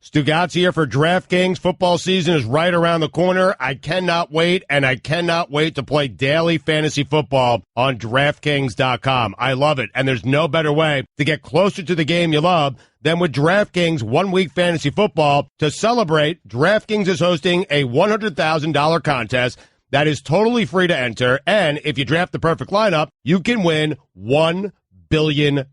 Stugotz here for DraftKings. Football season is right around the corner. I cannot wait, and I cannot wait to play daily fantasy football on DraftKings.com. I love it, and there's no better way to get closer to the game you love than with DraftKings 1 Week Fantasy Football. To celebrate, DraftKings is hosting a $100,000 contest that is totally free to enter, and if you draft the perfect lineup, you can win $1 billion.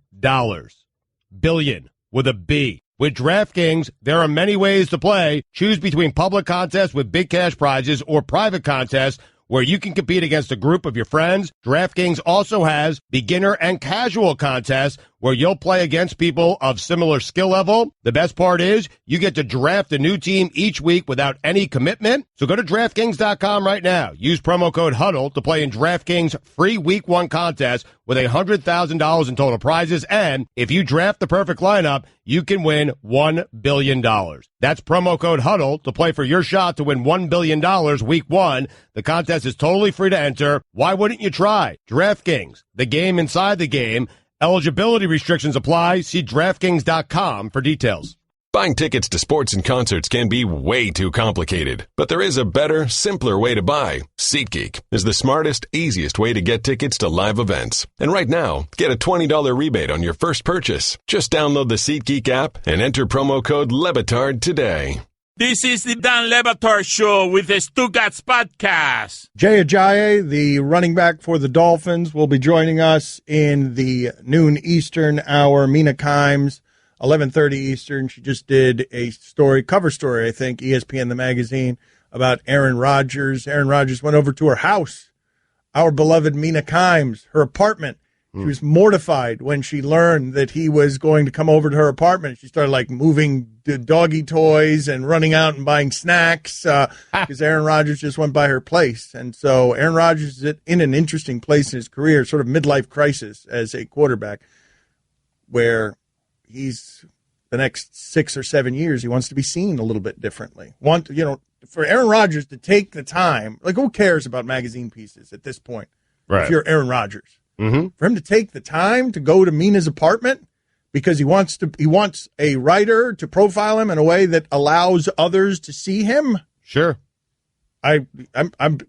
Billion with a B. With DraftKings, there are many ways to play. Choose between public contests with big cash prizes or private contests where you can compete against a group of your friends. DraftKings also has beginner and casual contests where you'll play against people of similar skill level. The best part is you get to draft a new team each week without any commitment. So go to DraftKings.com right now. Use promo code HUDDLE to play in DraftKings free Week 1 contest with $100,000 in total prizes. And if you draft the perfect lineup, you can win $1 billion. That's promo code HUDDLE to play for your shot to win $1 billion Week 1. The contest is totally free to enter. Why wouldn't you try? DraftKings, the game inside the game. Eligibility restrictions apply. See DraftKings.com for details. Buying tickets to sports and concerts can be way too complicated, but there is a better, simpler way to buy. SeatGeek is the smartest, easiest way to get tickets to live events. And right now, get a $20 rebate on your first purchase. Just download the SeatGeek app and enter promo code Batard today. This is the Dan Le Batard Show with the Stugotz podcast. Jay Ajayi, the running back for the Dolphins, will be joining us in the noon Eastern hour. Mina Kimes, 11:30 Eastern. She just did a cover story, I think, ESPN the magazine, about Aaron Rodgers. Aaron Rodgers went over to her house, our beloved Mina Kimes, her apartment. She was mortified when she learned that he was going to come over to her apartment. She started moving the doggy toys and running out and buying snacks because Aaron Rodgers just went by her place. And so Aaron Rodgers is in an interesting place in his career, sort of midlife crisis as a quarterback, where he's the next 6 or 7 years, he wants to be seen a little bit differently. For Aaron Rodgers to take the time, who cares about magazine pieces at this point? Right. If you're Aaron Rodgers. Mm-hmm. For him to take the time to go to Mina's apartment because he wants a writer to profile him in a way that allows others to see him. Sure. I'm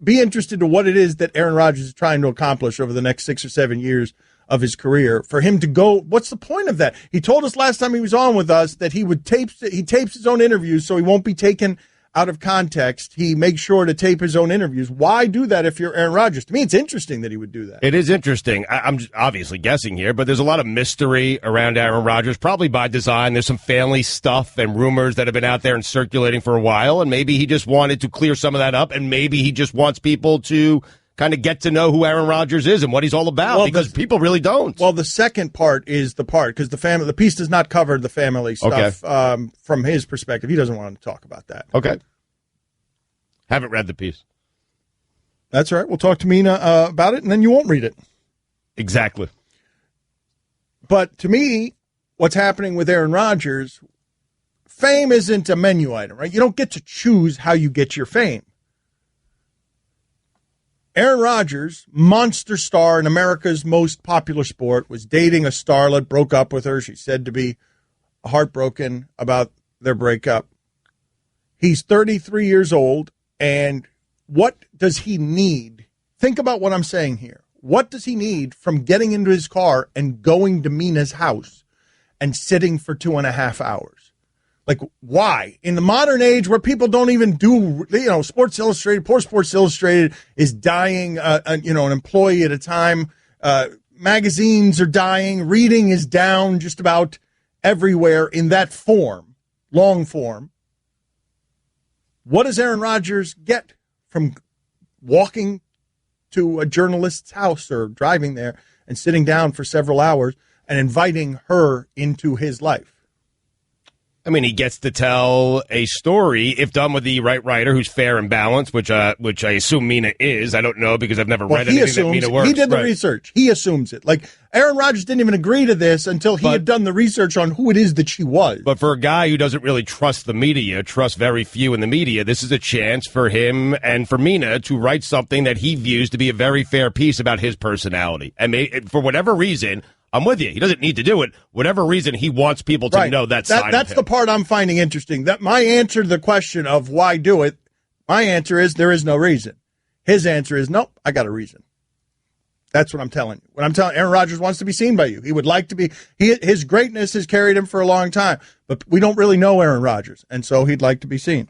be interested to what it is that Aaron Rodgers is trying to accomplish over the next 6 or 7 years of his career. For him to go, what's the point of that? He told us last time he was on with us that he tapes his own interviews so he won't be taken out of context. He makes sure to tape his own interviews. Why do that if you're Aaron Rodgers? To me, it's interesting that he would do that. It is interesting. I'm obviously guessing here, but there's a lot of mystery around Aaron Rodgers, probably by design. There's some family stuff and rumors that have been out there and circulating for a while, and maybe he just wanted to clear some of that up, and maybe he just wants people to kind of get to know who Aaron Rodgers is and what he's all about, because people really don't. Well, the second part is the part, because the piece does not cover the family stuff from his perspective. He doesn't want to talk about that. Okay. Haven't read the piece. That's all right. We'll talk to Mina about it, and then you won't read it. Exactly. But to me, what's happening with Aaron Rodgers, fame isn't a menu item, right? You don't get to choose how you get your fame. Aaron Rodgers, monster star in America's most popular sport, was dating a starlet, broke up with her. She's said to be heartbroken about their breakup. He's 33 years old, and what does he need? Think about what I'm saying here. What does he need from getting into his car and going to Mina's house and sitting for 2.5 hours? Why? In the modern age where people don't even do, Sports Illustrated, poor Sports Illustrated is dying, an employee at a time. Magazines are dying. Reading is down just about everywhere in that form, long form. What does Aaron Rodgers get from walking to a journalist's house or driving there and sitting down for several hours and inviting her into his life? I mean, he gets to tell a story, if done with the right writer who's fair and balanced, which I assume Mina is. I don't know because I've never read anything that Mina works. He did the research. He assumes it. Aaron Rodgers didn't even agree to this until he had done the research on who it is that she was. But for a guy who doesn't really trust the media, trusts very few in the media, this is a chance for him and for Mina to write something that he views to be a very fair piece about his personality. And for whatever reason, I'm with you. He doesn't need to do it. Whatever reason, he wants people to know that side of him. That's the part I'm finding interesting. That my answer to the question of why do it, my answer is there is no reason. His answer is, nope, I got a reason. That's what I'm telling you. What I'm telling Aaron Rodgers wants to be seen by you. He would like to be. His greatness has carried him for a long time, but we don't really know Aaron Rodgers, and so he'd like to be seen.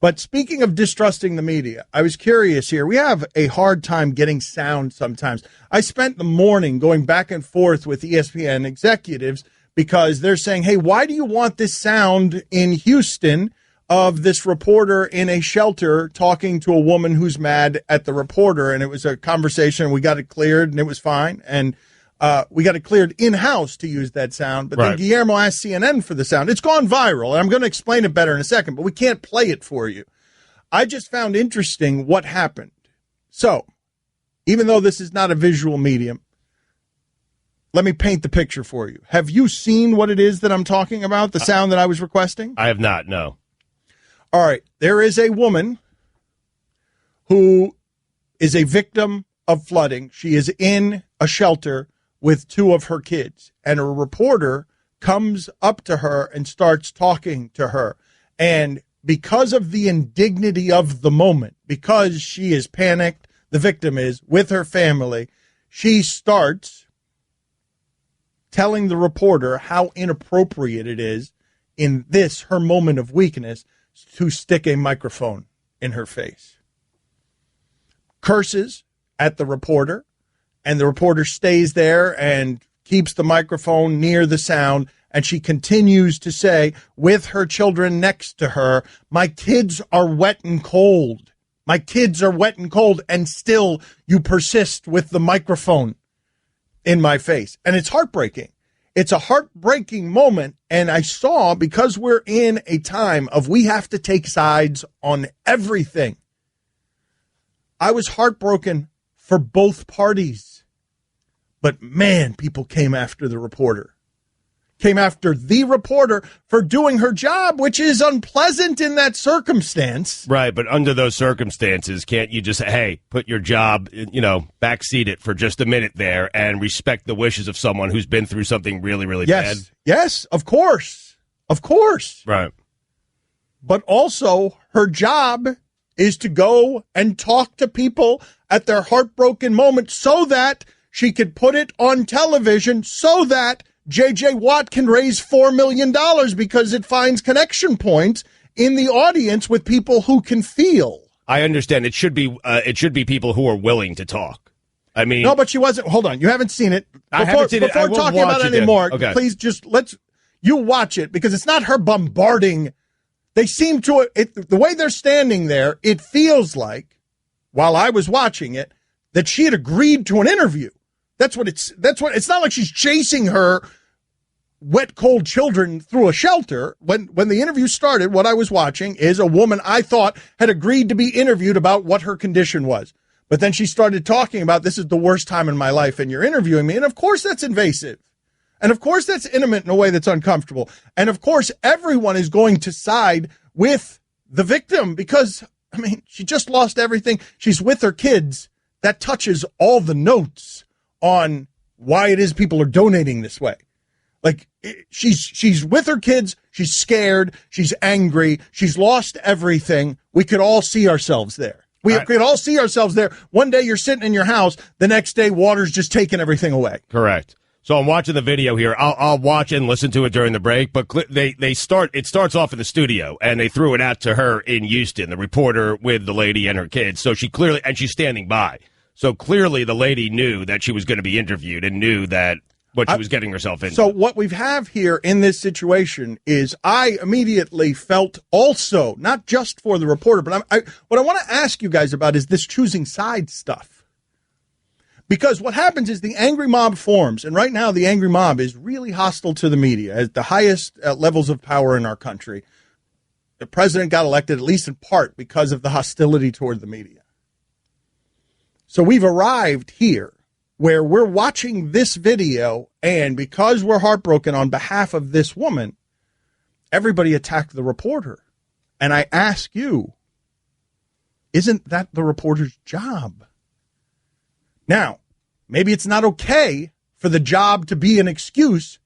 But speaking of distrusting the media, I was curious here. We have a hard time getting sound sometimes. I spent the morning going back and forth with ESPN executives because they're saying, hey, why do you want this sound in Houston of this reporter in a shelter talking to a woman who's mad at the reporter? And it was a conversation. We got it cleared, and it was fine. And we got it cleared in-house to use that sound. But then Guillermo asked CNN for the sound. It's gone viral, and I'm going to explain it better in a second, but we can't play it for you. I just found interesting what happened. So, even though this is not a visual medium, let me paint the picture for you. Have you seen what it is that I'm talking about, the sound that I was requesting? I have not, no. All right. There is a woman who is a victim of flooding. She is in a shelter with two of her kids, and a reporter comes up to her and starts talking to her. And because of the indignity of the moment, because she is panicked, the victim is, with her family, she starts telling the reporter how inappropriate it is in this, her moment of weakness, to stick a microphone in her face. Curses at the reporter, and the reporter stays there and keeps the microphone near the sound, and she continues to say, with her children next to her, my kids are wet and cold. My kids are wet and cold, and still you persist with the microphone in my face. And it's heartbreaking. It's a heartbreaking moment, and I saw, because we're in a time of we have to take sides on everything, I was heartbroken for both parties. But, man, people came after the reporter. Came after the reporter for doing her job, which is unpleasant in that circumstance. Right, but under those circumstances, can't you just say, hey, put your job, backseat it for just a minute there and respect the wishes of someone who's been through something really, really bad? Yes, of course. Of course. Right. But also, her job is to go and talk to people at their heartbroken moment so that she could put it on television, so that J.J. Watt can raise $4 million because it finds connection points in the audience with people who can feel. I understand. It should be people who are willing to talk. I mean, no, but she wasn't. Hold on, you haven't seen it. I haven't seen it. Before talking about it anymore, okay. Please just you watch it, because it's not her bombarding. They seem to the way they're standing there. It feels like, while I was watching it, that she had agreed to an interview. That's what it's not like she's chasing her wet, cold children through a shelter. When the interview started, what I was watching is a woman I thought had agreed to be interviewed about what her condition was. But then she started talking about, this is the worst time in my life, and you're interviewing me. And of course that's invasive. And of course that's intimate in a way that's uncomfortable. And of course everyone is going to side with the victim because, she just lost everything. She's with her kids. That touches all the notes on why it is people are donating this way. Like, she's with her kids. She's scared. She's angry. She's lost everything. We could all see ourselves there. We could all see ourselves there. One day you're sitting in your house. The next day, water's just taking everything away. Correct. So I'm watching the video here. I'll watch and listen to it during the break. But it starts off in the studio, and they threw it out to her in Houston, the reporter with the lady and her kids. So she's standing by. So clearly the lady knew that she was going to be interviewed and knew that what she was getting herself into. So what we have here in this situation is I immediately felt also, not just for the reporter, but what I want to ask you guys about is this choosing side stuff. Because what happens is the angry mob forms, and right now the angry mob is really hostile to the media at the highest levels of power in our country. The president got elected, at least in part, because of the hostility toward the media. So we've arrived here where we're watching this video, and because we're heartbroken on behalf of this woman, everybody attacked the reporter. And I ask you, isn't that the reporter's job? Now, maybe it's not okay for the job to be an excuse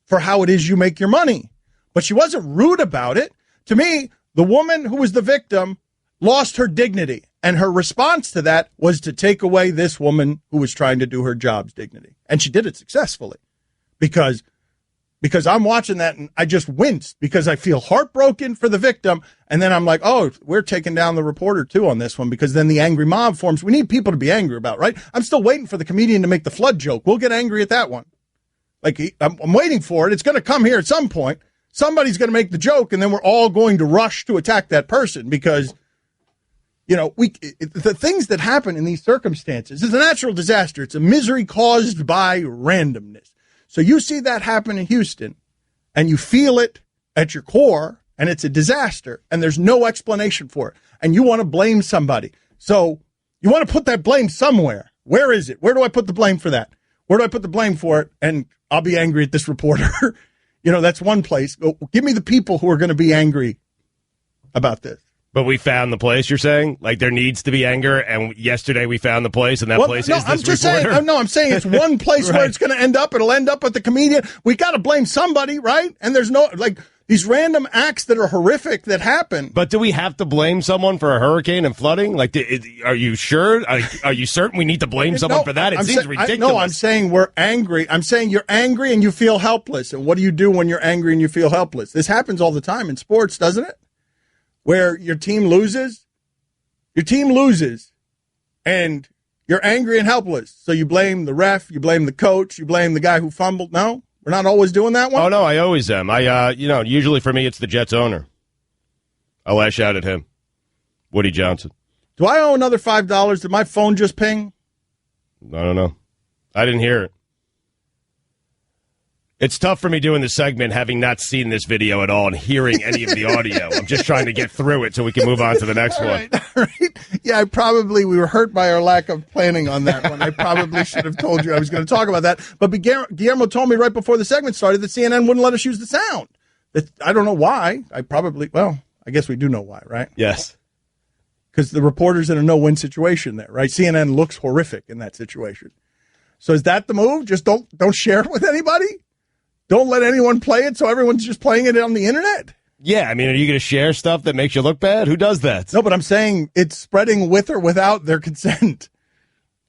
for how it is you make your money. But she wasn't rude about it. To me, the woman who was the victim lost her dignity. And her response to that was to take away this woman who was trying to do her job's dignity. And she did it successfully because I'm watching that and I just winced because I feel heartbroken for the victim. And then I'm like, oh, we're taking down the reporter too on this one because then the angry mob forms. We need people to be angry about, right? I'm still waiting for the comedian to make the flood joke. We'll get angry at that one. Like I'm waiting for it. It's going to come here at some point. Somebody's going to make the joke and then we're all going to rush to attack that person because, the things that happen in these circumstances is a natural disaster. It's a misery caused by randomness. So you see that happen in Houston and you feel it at your core and it's a disaster and there's no explanation for it. And you want to blame somebody. So you want to put that blame somewhere. Where is it? Where do I put the blame for that? Where do I put the blame for it? And I'll be angry at this reporter. That's one place. Give me the people who are going to be angry about this. But we found the place, you're saying? Like there needs to be anger, and yesterday we found the place, and that place is this reporter? I'm saying it's one place right. Where it's going to end up. It'll end up with the comedian. We got to blame somebody, right? And there's no, these random acts that are horrific that happen. But do we have to blame someone for a hurricane and flooding? Are you sure? Are you certain we need to blame someone for that? It seems ridiculous. I'm saying we're angry. I'm saying you're angry and you feel helpless. And what do you do when you're angry and you feel helpless? This happens all the time in sports, doesn't it? Where your team loses, and you're angry and helpless. So you blame the ref, you blame the coach, you blame the guy who fumbled. No, we're not always doing that one. Oh no, I always am. Usually for me it's the Jets owner. I lash out at him, Woody Johnson. Do I owe another $5? Did my phone just ping? I don't know. I didn't hear it. It's tough for me doing the segment having not seen this video at all and hearing any of the audio. I'm just trying to get through it so we can move on to the next one. All right. Yeah, we were hurt by our lack of planning on that one. I probably should have told you I was going to talk about that. But Guillermo told me right before the segment started that CNN wouldn't let us use the sound. I don't know why. I guess we do know why, right? Yes. Because the reporter's in a no-win situation there, right? CNN looks horrific in that situation. So is that the move? Just don't share it with anybody? Don't let anyone play it so everyone's just playing it on the internet? Yeah, I mean, are you going to share stuff that makes you look bad? Who does that? No, but I'm saying it's spreading with or without their consent.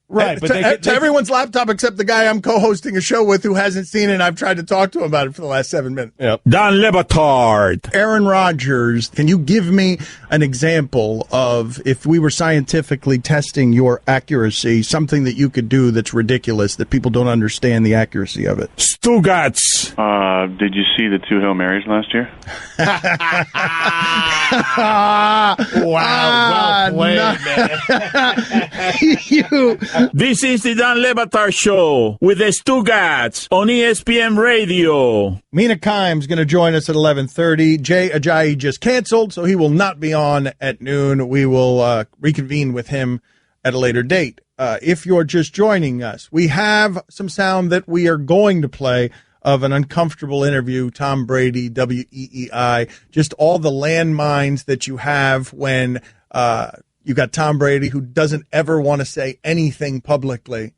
Right. But to everyone's laptop except the guy I'm co-hosting a show with who hasn't seen it, and I've tried to talk to him about it for the last 7 minutes. Yep. Don Le Batard. Aaron Rodgers, can you give me an example of if we were scientifically testing your accuracy, something that you could do that's ridiculous, that people don't understand the accuracy of it? Stugotz. Did you see the 2 Hail Marys last year? Wow, well played, man. This is the Don Le Batard Show with the Stugotz on ESPN Radio. Mina Kimes going to join us at 11:30. Jay Ajayi just canceled, so he will not be on at noon. We will reconvene with him at a later date. If you're just joining us, we have some sound that we are going to play of an uncomfortable interview, Tom Brady, WEEI, just all the landmines that you have when you got Tom Brady, who doesn't ever want to say anything publicly,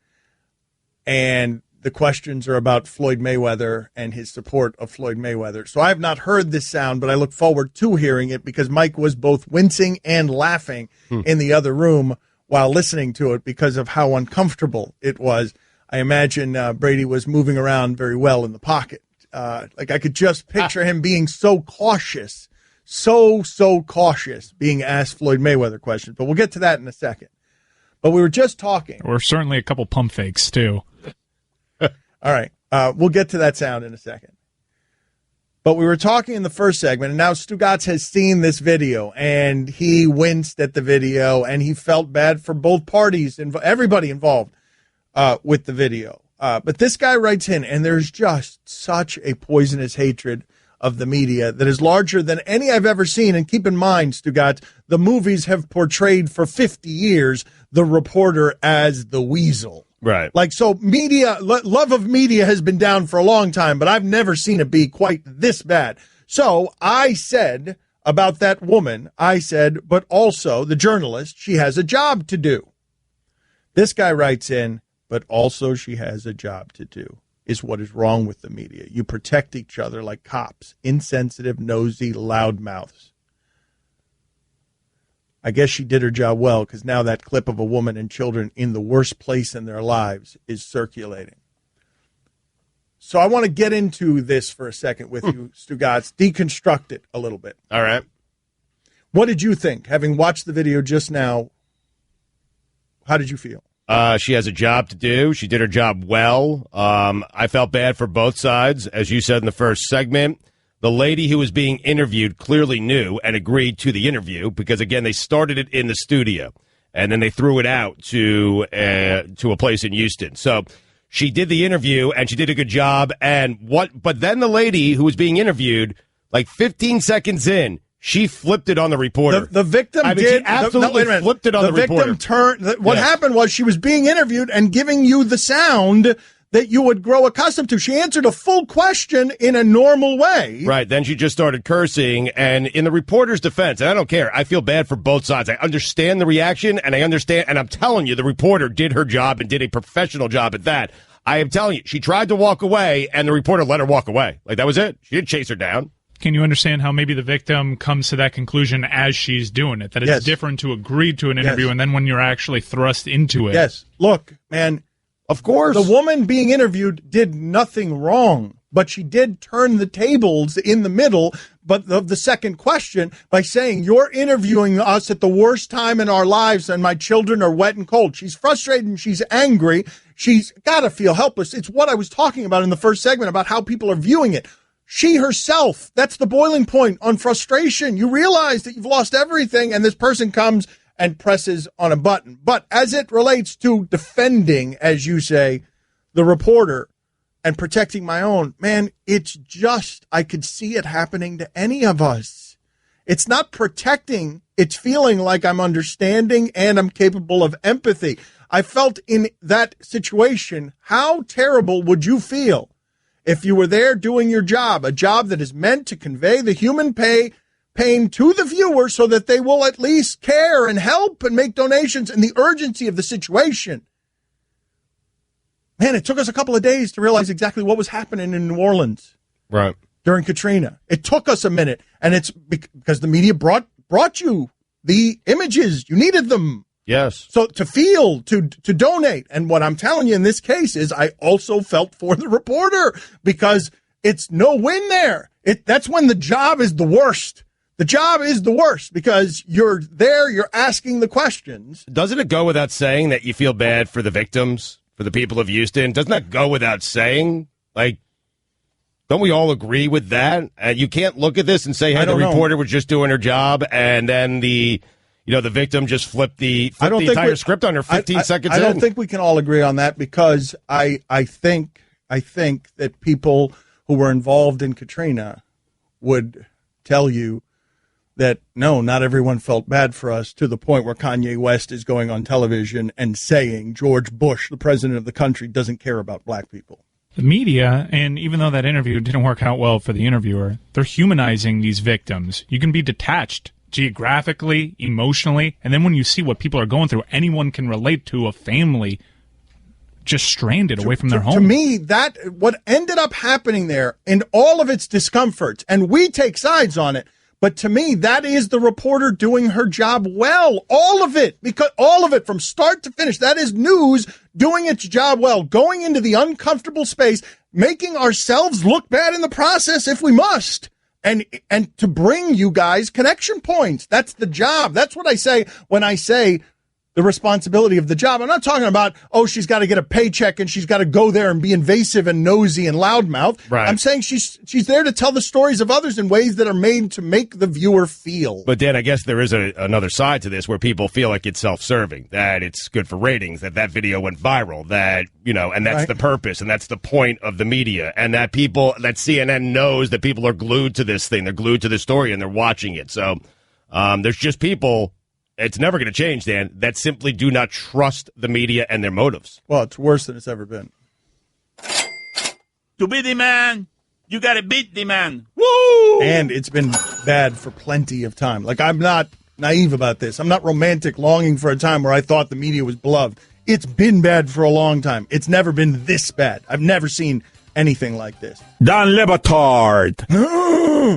and the questions are about Floyd Mayweather and his support of Floyd Mayweather. So I have not heard this sound, but I look forward to hearing it because Mike was both wincing and laughing in the other room while listening to it because of how uncomfortable it was. I imagine Brady was moving around very well in the pocket. I could just picture him being so cautious, so cautious being asked Floyd Mayweather questions. But we'll get to that in a second. But we were just talking. Or certainly a couple pump fakes, too. All right. We'll get to that sound in a second. But we were talking in the first segment, and now Stugotz has seen this video, and he winced at the video, and he felt bad for both parties and everybody involved with the video. But this guy writes in, and there's just such a poisonous hatred of the media that is larger than any I've ever seen. And keep in mind, Stugotz, the movies have portrayed for 50 years the reporter as the weasel. Right. So media, love of media has been down for a long time, but I've never seen it be quite this bad. So I said about that woman, but also the journalist, she has a job to do. This guy writes in, but also she has a job to do, is what is wrong with the media. You protect each other like cops, insensitive, nosy, loudmouths. I guess she did her job well, because now that clip of a woman and children in the worst place in their lives is circulating. So I want to get into this for a second with you, Stugotz, deconstruct it a little bit. All right. What did you think? Having watched the video just now, how did you feel? She has a job to do. She did her job well. I felt bad for both sides, as you said in the first segment. The lady who was being interviewed clearly knew and agreed to the interview because, again, they started it in the studio, and then they threw it out to a place in Houston. So she did the interview, and she did a good job. But then the lady who was being interviewed, like 15 seconds in, she flipped it on the reporter. The victim She absolutely flipped it on the reporter. What happened was she was being interviewed and giving you the sound that you would grow accustomed to. She answered a full question in a normal way. Right. Then she just started cursing. And in the reporter's defense, and I don't care, I feel bad for both sides. I understand the reaction, and I'm telling you, the reporter did her job and did a professional job at that. I am telling you, she tried to walk away, and the reporter let her walk away. Like, that was it. She didn't chase her down. Can you understand how maybe the victim comes to that conclusion as she's doing it? That it's different to agree to an interview and then when you're actually thrust into it. Yes. Look, man. Of course. The woman being interviewed did nothing wrong, but she did turn the tables in the middle of the second question by saying, you're interviewing us at the worst time in our lives and my children are wet and cold. She's frustrated and she's angry. She's got to feel helpless. It's what I was talking about in the first segment about how people are viewing it. She herself, that's the boiling point on frustration. You realize that you've lost everything and this person comes and presses on a button. But as it relates to defending, as you say, the reporter and protecting my own, man, it's just, I could see it happening to any of us. It's not protecting, it's feeling like I'm understanding and I'm capable of empathy. I felt in that situation, how terrible would you feel if you were there doing your job, a job that is meant to convey the human pain to the viewer so that they will at least care and help and make donations and the urgency of the situation. Man, it took us a couple of days to realize exactly what was happening in New Orleans. Right. During Katrina. It took us a minute, and it's because the media brought you the images. You needed them. Yes. So to feel, to donate. And what I'm telling you in this case is I also felt for the reporter because it's no win there. That's when the job is the worst. The job is the worst because you're there, you're asking the questions. Doesn't it go without saying that you feel bad for the victims, for the people of Houston? Doesn't that go without saying? Like, don't we all agree with that? You can't look at this and say, hey, the reporter was just doing her job, and then the victim just flipped the entire script on her 15 seconds in. I don't think we can all agree on that because I think that people who were involved in Katrina would tell you that, no, not everyone felt bad for us to the point where Kanye West is going on television and saying George Bush, the president of the country, doesn't care about black people. The media, and even though that interview didn't work out well for the interviewer, they're humanizing these victims. You can be detached geographically, emotionally, and then when you see what people are going through, anyone can relate to a family just stranded away from their home. To me, that what ended up happening there and all of its discomforts, and we take sides on it, but to me, that is the reporter doing her job well. All of it, because all of it from start to finish, that is news doing its job well, going into the uncomfortable space, making ourselves look bad in the process if we must. And to bring you guys connection points. That's the job. That's what I say when I say the responsibility of the job. I'm not talking about, she's got to get a paycheck and she's got to go there and be invasive and nosy and loudmouth. Right. I'm saying she's there to tell the stories of others in ways that are made to make the viewer feel. But Dan, I guess there is another side to this where people feel like it's self-serving, that it's good for ratings, that video went viral, that, and that's the purpose and that's the point of the media, and that CNN knows that people are glued to this thing. They're glued to the story and they're watching it. So there's just people. It's never going to change, Dan, that simply do not trust the media and their motives. Well, it's worse than it's ever been. To be the man, you got to beat the man. Woo! And it's been bad for plenty of time. Like, I'm not naive about this. I'm not romantic longing for a time where I thought the media was beloved. It's been bad for a long time. It's never been this bad. I've never seen anything like this. Dan Le Batard.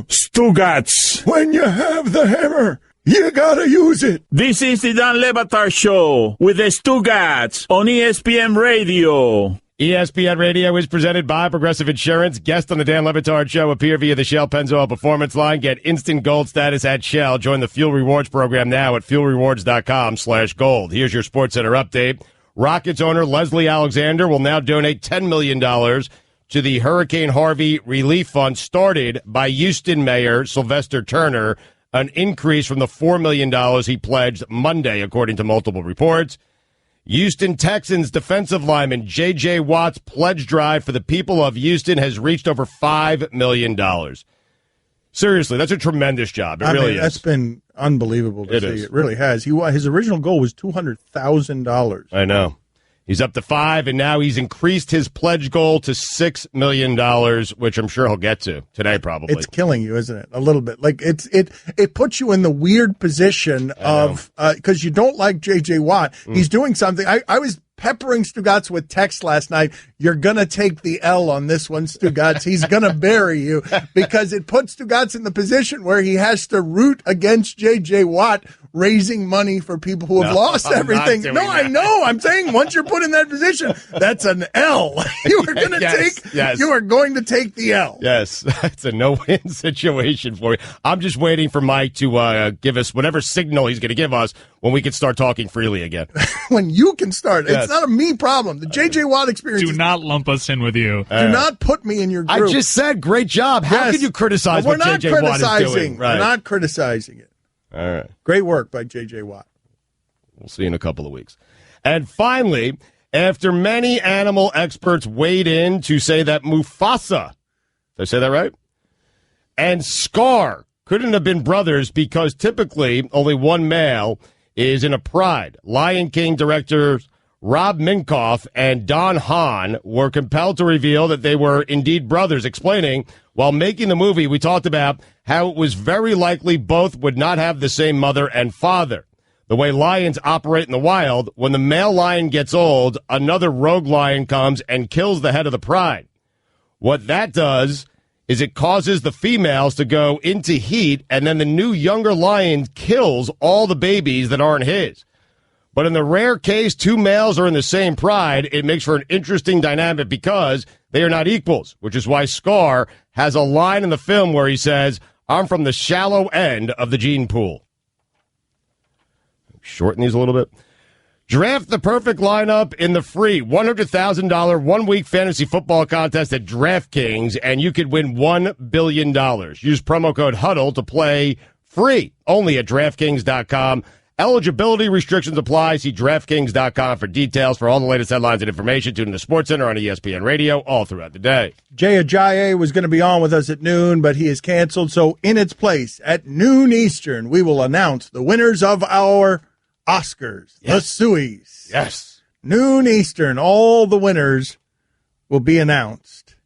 Stugotz. When you have the hammer, you gotta use it. This is the Dan Le Batard Show with the Stugotz on ESPN Radio. ESPN Radio is presented by Progressive Insurance. Guests on the Dan Le Batard Show appear via the Shell Pennzoil Performance Line. Get instant gold status at Shell. Join the Fuel Rewards program now at fuelrewards.com/gold. Here's your SportsCenter update. Rockets owner Leslie Alexander will now donate $10 million to the Hurricane Harvey Relief Fund started by Houston Mayor Sylvester Turner, an increase from the $4 million he pledged Monday, according to multiple reports. Houston Texans defensive lineman J.J. Watt's pledge drive for the people of Houston has reached over $5 million. Seriously, that's a tremendous job. It really is. That's been unbelievable to see. It really has. His original goal was $200,000. I know. He's up to 5, and now he's increased his pledge goal to $6 million, which I'm sure he'll get to today probably. It's killing you, isn't it? A little bit. Like it puts you in the weird position of because you don't like J.J. Watt. He's doing something. I was peppering Stugotz with text last night. You're going to take the L on this one, Stugotz. He's going to bury you because it puts Stugotz in the position where he has to root against J.J. Watt raising money for people who have lost everything. No, I know. I'm saying once you're put in that position, that's an L. You are going to You are going to take the L. Yes, it's a no-win situation for you. I'm just waiting for Mike to give us whatever signal he's going to give us when we can start talking freely again. When you can start. Yes. It's not a me problem. The J.J. Watt experience. Do not lump us in with you. Do not put me in your group. I just said great job. How could you criticize what J.J. Watt is doing? Right. We're not criticizing it. All right. Great work by J.J. Watt. We'll see you in a couple of weeks. And finally, after many animal experts weighed in to say that Mufasa, did I say that right? And Scar couldn't have been brothers because typically only one male is in a pride. Lion King directors Rob Minkoff and Don Hahn were compelled to reveal that they were indeed brothers, explaining, while making the movie, we talked about how it was very likely both would not have the same mother and father. The way lions operate in the wild, when the male lion gets old, another rogue lion comes and kills the head of the pride. What that does is it causes the females to go into heat, and then the new younger lion kills all the babies that aren't his. But in the rare case two males are in the same pride, it makes for an interesting dynamic because they are not equals, which is why Scar has a line in the film where he says, "I'm from the shallow end of the gene pool." Shorten these a little bit. Draft the perfect lineup in the free $100,000 one-week fantasy football contest at DraftKings, and you could win $1 billion. Use promo code HUDDLE to play free, only at DraftKings.com. Eligibility restrictions apply. See DraftKings.com for details. For all the latest headlines and information, tune in to SportsCenter on ESPN Radio all throughout the day. Jay Ajayi was going to be on with us at noon, but he is canceled. So in its place, at noon Eastern, we will announce the winners of our Oscars, the Sueys. Yes. Noon Eastern, all the winners will be announced.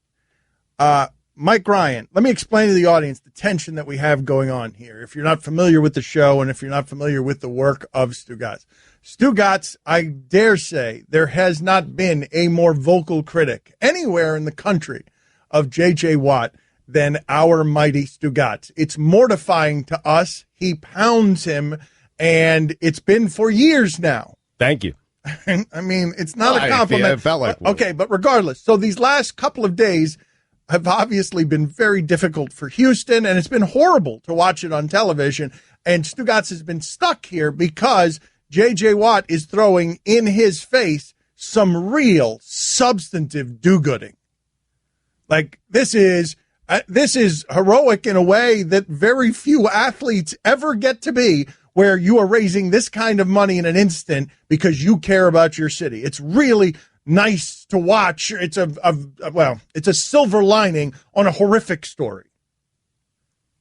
Mike Ryan, let me explain to the audience the tension that we have going on here. If you're not familiar with the show and if you're not familiar with the work of Stugotz. Stugotz, I dare say, there has not been a more vocal critic anywhere in the country of J.J. Watt than our mighty Stugotz. It's mortifying to us. He pounds him, and it's been for years now. Thank you. I mean, it's not a compliment. It felt like one. Okay, but regardless, so these last couple of days have obviously been very difficult for Houston, and it's been horrible to watch it on television. And Stugotz has been stuck here because J.J. Watt is throwing in his face some real substantive do-gooding. Like, this is heroic in a way that very few athletes ever get to be, where you are raising this kind of money in an instant because you care about your city. It's really nice to watch. It's it's a silver lining on a horrific story.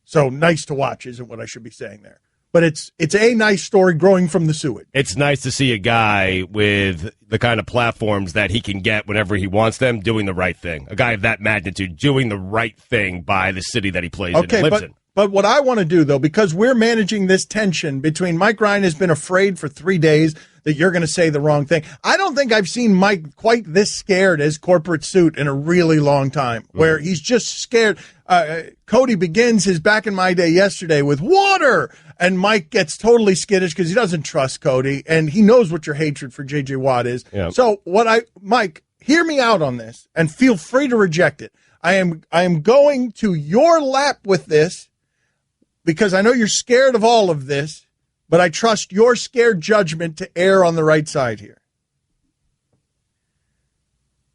So nice to watch isn't what I should be saying there. But it's a nice story growing from the sewage. It's nice to see a guy with the kind of platforms that he can get whenever he wants them doing the right thing. A guy of that magnitude doing the right thing by the city that he plays in and lives in. But what I want to do, though, because we're managing this tension between Mike Ryan has been afraid for 3 days that you're going to say the wrong thing. I don't think I've seen Mike quite this scared as corporate suit in a really long time, where he's just scared. Cody begins his back in my day yesterday with water, and Mike gets totally skittish because he doesn't trust Cody, and he knows what your hatred for J.J. Watt is. Yeah. So Mike, hear me out on this, and feel free to reject it. I am going to your lap with this, because I know you're scared of all of this, but I trust your scared judgment to err on the right side here.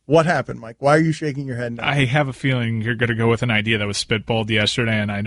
What happened, Mike? Why are you shaking your head now? I have a feeling you're going to go with an idea that was spitballed yesterday, and I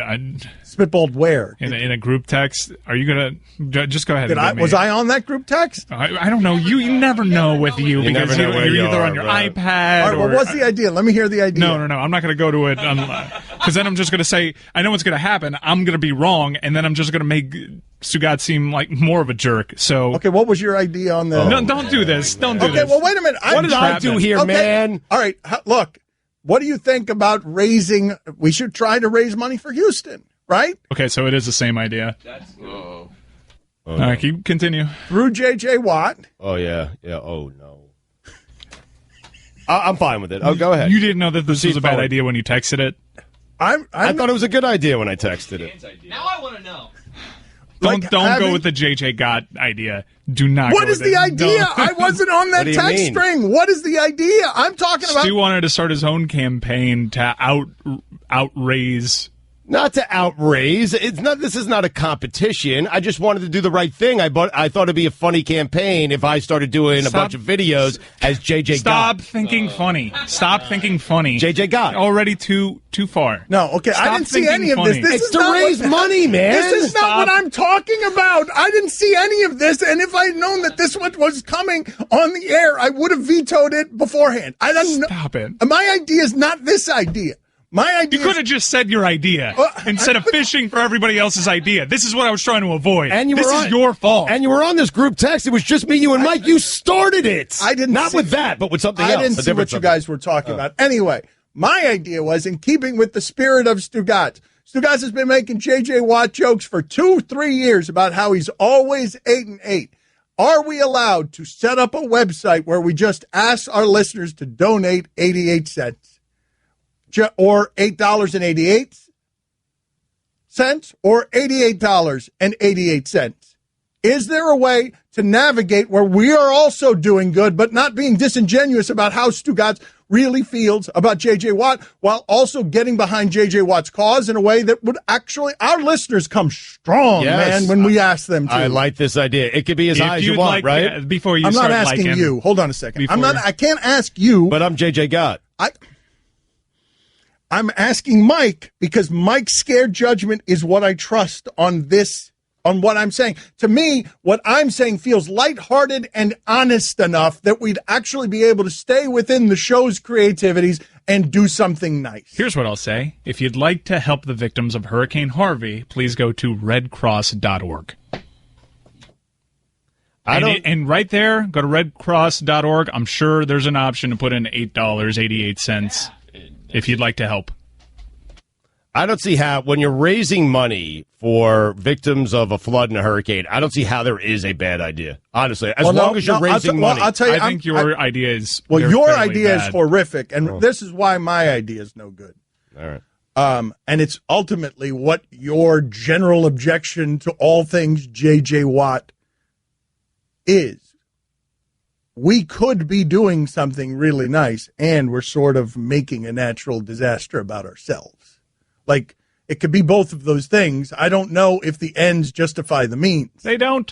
spitballed where? In a group text. Are you going to just go ahead? Was I on that group text? I don't know. You never know with you because you're either on your iPad. All right, well, what's the idea? Let me hear the idea. No. I'm not going to go to it because then I'm just going to say I know what's going to happen. I'm going to be wrong, and then I'm just going to make Stugotz seem like more of a jerk. So okay, what was your idea on the? No, don't do this. Don't do this. Okay, well, wait a minute. What did I do here, man? All right, look. What do you think about raising? We should try to raise money for Houston, right? Okay, so it is the same idea. All right, continue. Through J.J. Watt. Oh, yeah. Oh, no. I'm fine with it. Oh, go ahead. You didn't know that this was a bad idea when you texted it? I thought it was a good idea when I texted it. Now I want to know. Don't go with the JJ Gott idea. Do not. What is the idea? I wasn't on that text string. What is the idea? I'm talking about. Stu wanted to start his own campaign to outraise. Not to outraise. It's not. This is not a competition. I just wanted to do the right thing. I thought it'd be a funny campaign if I started doing a bunch of videos as JJ Gott. Stop thinking funny. Stop thinking funny. JJ Gott. Already too far. No, okay. I didn't see any of this. This it's is to raise money, man. This is not what I'm talking about. I didn't see any of this, and if I'd known that this one was coming on the air, I would have vetoed it beforehand. I didn't know. Stop it. My idea is not this idea. My idea. You could have just said your idea instead of fishing for everybody else's idea. This is what I was trying to avoid. And this is your fault. And you were on this group text. It was just me, you, and Mike. You started it. I didn't. Not with that, but with something else. I didn't see what you guys were talking about. Anyway, my idea was in keeping with the spirit of Stugotz. Stugotz has been making J.J. Watt jokes for 2-3 years about how he's always 8-8. Are we allowed to set up a website where we just ask our listeners to donate 88 cents? Or $8.88 or $88.88. Is there a way to navigate where we are also doing good, but not being disingenuous about how Stugotz really feels about J.J. Watt, while also getting behind J.J. Watt's cause in a way that would actually, our listeners come strong, man, when we ask them to. I like this idea. It could be as high as you want, right? Before you I'm start not asking you. Hold on a second. I can't ask you. But I'm J.J. Gott. I'm asking Mike because Mike's scared judgment is what I trust on this, on what I'm saying. To me, what I'm saying feels lighthearted and honest enough that we'd actually be able to stay within the show's creativities and do something nice. Here's what I'll say. If you'd like to help the victims of Hurricane Harvey, please go to redcross.org. And right there, go to redcross.org. I'm sure there's an option to put in $8.88. If you'd like to help. I don't see how, when you're raising money for victims of a flood and a hurricane, I don't see how there is a bad idea. Honestly, as long as you're raising money. I'll tell you, I think your idea is your idea is horrific, and this is why my idea is no good. All right. And it's ultimately what your general objection to all things J.J. Watt is. We could be doing something really nice, and we're sort of making a natural disaster about ourselves. Like, it could be both of those things. I don't know if the ends justify the means. They don't.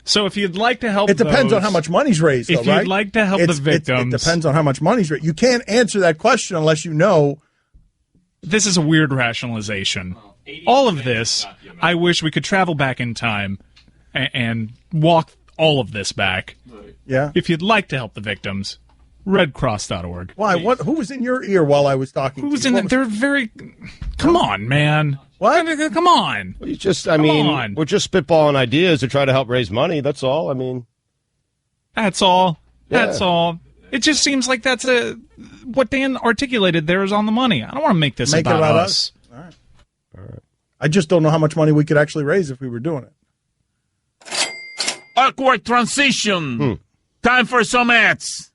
So if you'd like to help it depends on how much money's raised, though, if you'd like to help the victims. It depends on how much money's raised. You can't answer that question unless you know. This is a weird rationalization. All of this, I wish we could travel back in time and walk all of this back. Yeah. If you'd like to help the victims, redcross.org. Why? What? Who was in your ear while I was talking? Who was in? They're very. Come on, man. What? Come on. Well, we're just spitballing ideas to try to help raise money. That's all. I mean, that's all. Yeah. That's all. It just seems like that's what Dan articulated there is on the money. I don't want to make this about us. All right. I just don't know how much money we could actually raise if we were doing it. Awkward transition. Time for some ads.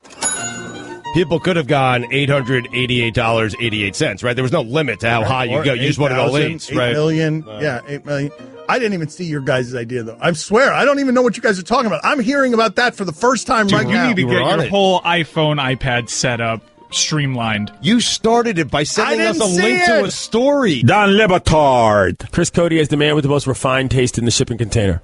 People could have gone $888.88, right? There was no limit to how high you go. You just wanted all eights, right? 8 million. Yeah, 8 million. I didn't even see your guys' idea, though. I swear, I don't even know what you guys are talking about. I'm hearing about that for the first time right now. You need to get your whole iPhone, iPad set up, streamlined. You started it by sending us a link to a story. Don Le Batard. Chris Cody is the man with the most refined taste in the shipping container.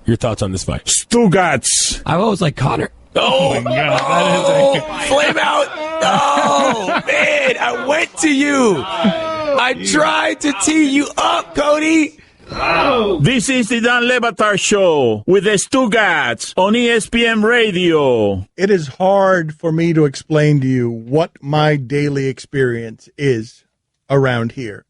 Your thoughts on this fight? Stugotz. I've always liked Connor. Oh, my God. Flame out. Oh, man. I went to you. I tried to tee you up, Cody. This is the Don Le Batard Show with the Stugotz on ESPN Radio. It is hard for me to explain to you what my daily experience is around here.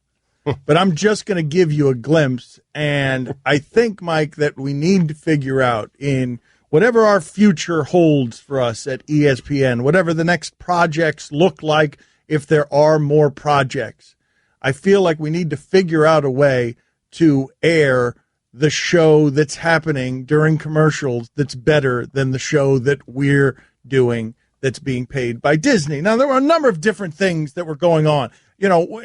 But I'm just going to give you a glimpse. And I think, Mike, that we need to figure out in whatever our future holds for us at ESPN, whatever the next projects look like, if there are more projects, I feel like we need to figure out a way to air the show that's happening during commercials that's better than the show that we're doing that's being paid by Disney. Now, there were a number of different things that were going on. You know,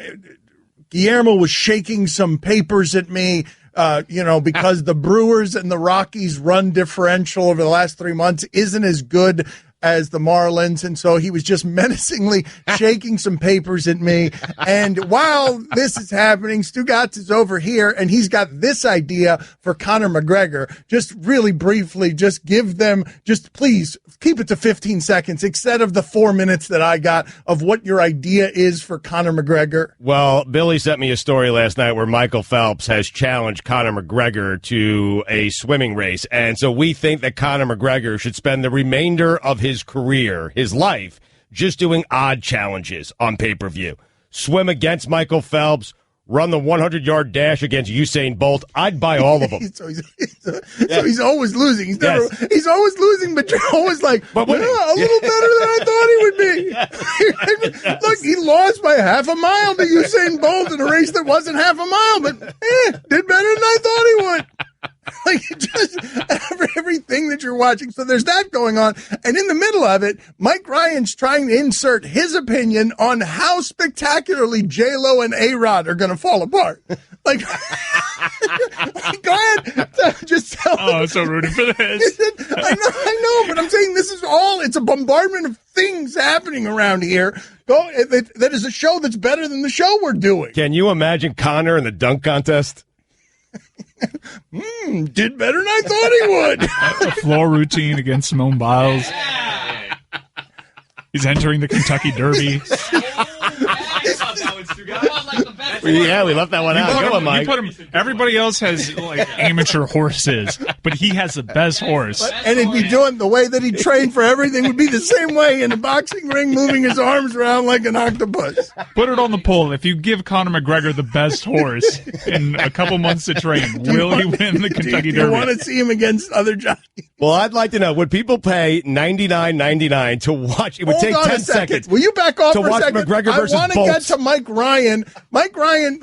Guillermo was shaking some papers at me, because the Brewers and the Rockies run differential over the last 3 months isn't as good as the Marlins, and so he was just menacingly shaking some papers at me. And while this is happening, Stugotz is over here, and he's got this idea for Conor McGregor. Just really briefly, just give them, just please keep it to 15 seconds instead of the 4 minutes that I got of what your idea is for Conor McGregor. Well, Billy sent me a story last night where Michael Phelps has challenged Conor McGregor to a swimming race, and so we think that Conor McGregor should spend the remainder of his career, his life, just doing odd challenges on pay-per-view. Swim against Michael Phelps, run the 100-yard dash against Usain Bolt. I'd buy all of them. So he's always losing. He's always losing, but you're always like, a little better than I thought he would be. Look, he lost by half a mile to Usain Bolt in a race that wasn't half a mile, but did better than I thought he would. Like, just everything that you're watching. So there's that going on. And in the middle of it, Mike Ryan's trying to insert his opinion on how spectacularly J-Lo and A-Rod are going to fall apart. Like, go ahead. Just tell Oh, I'm so rooting for this. I know, but I'm saying this is all, it's a bombardment of things happening around here. That is a show that's better than the show we're doing. Can you imagine Conor in the dunk contest? Did better than I thought he would. A floor routine against Simone Biles. He's entering the Kentucky Derby. Yeah, we left that one out. Go on, Mike. Everybody else has like amateur horses, but he has the best horse. And he'd be doing the way that he trained for everything would be the same way in a boxing ring, moving his arms around like an octopus. Put it on the poll. If you give Conor McGregor the best horse in a couple months to train, will he win the Kentucky Derby? Do you want to see him against other jockeys? Well, I'd like to know, would people pay $99.99 to watch? It would take 10 seconds. Will you back off to for a watch second? McGregor versus I want to get to Mike Ryan. Mike Ryan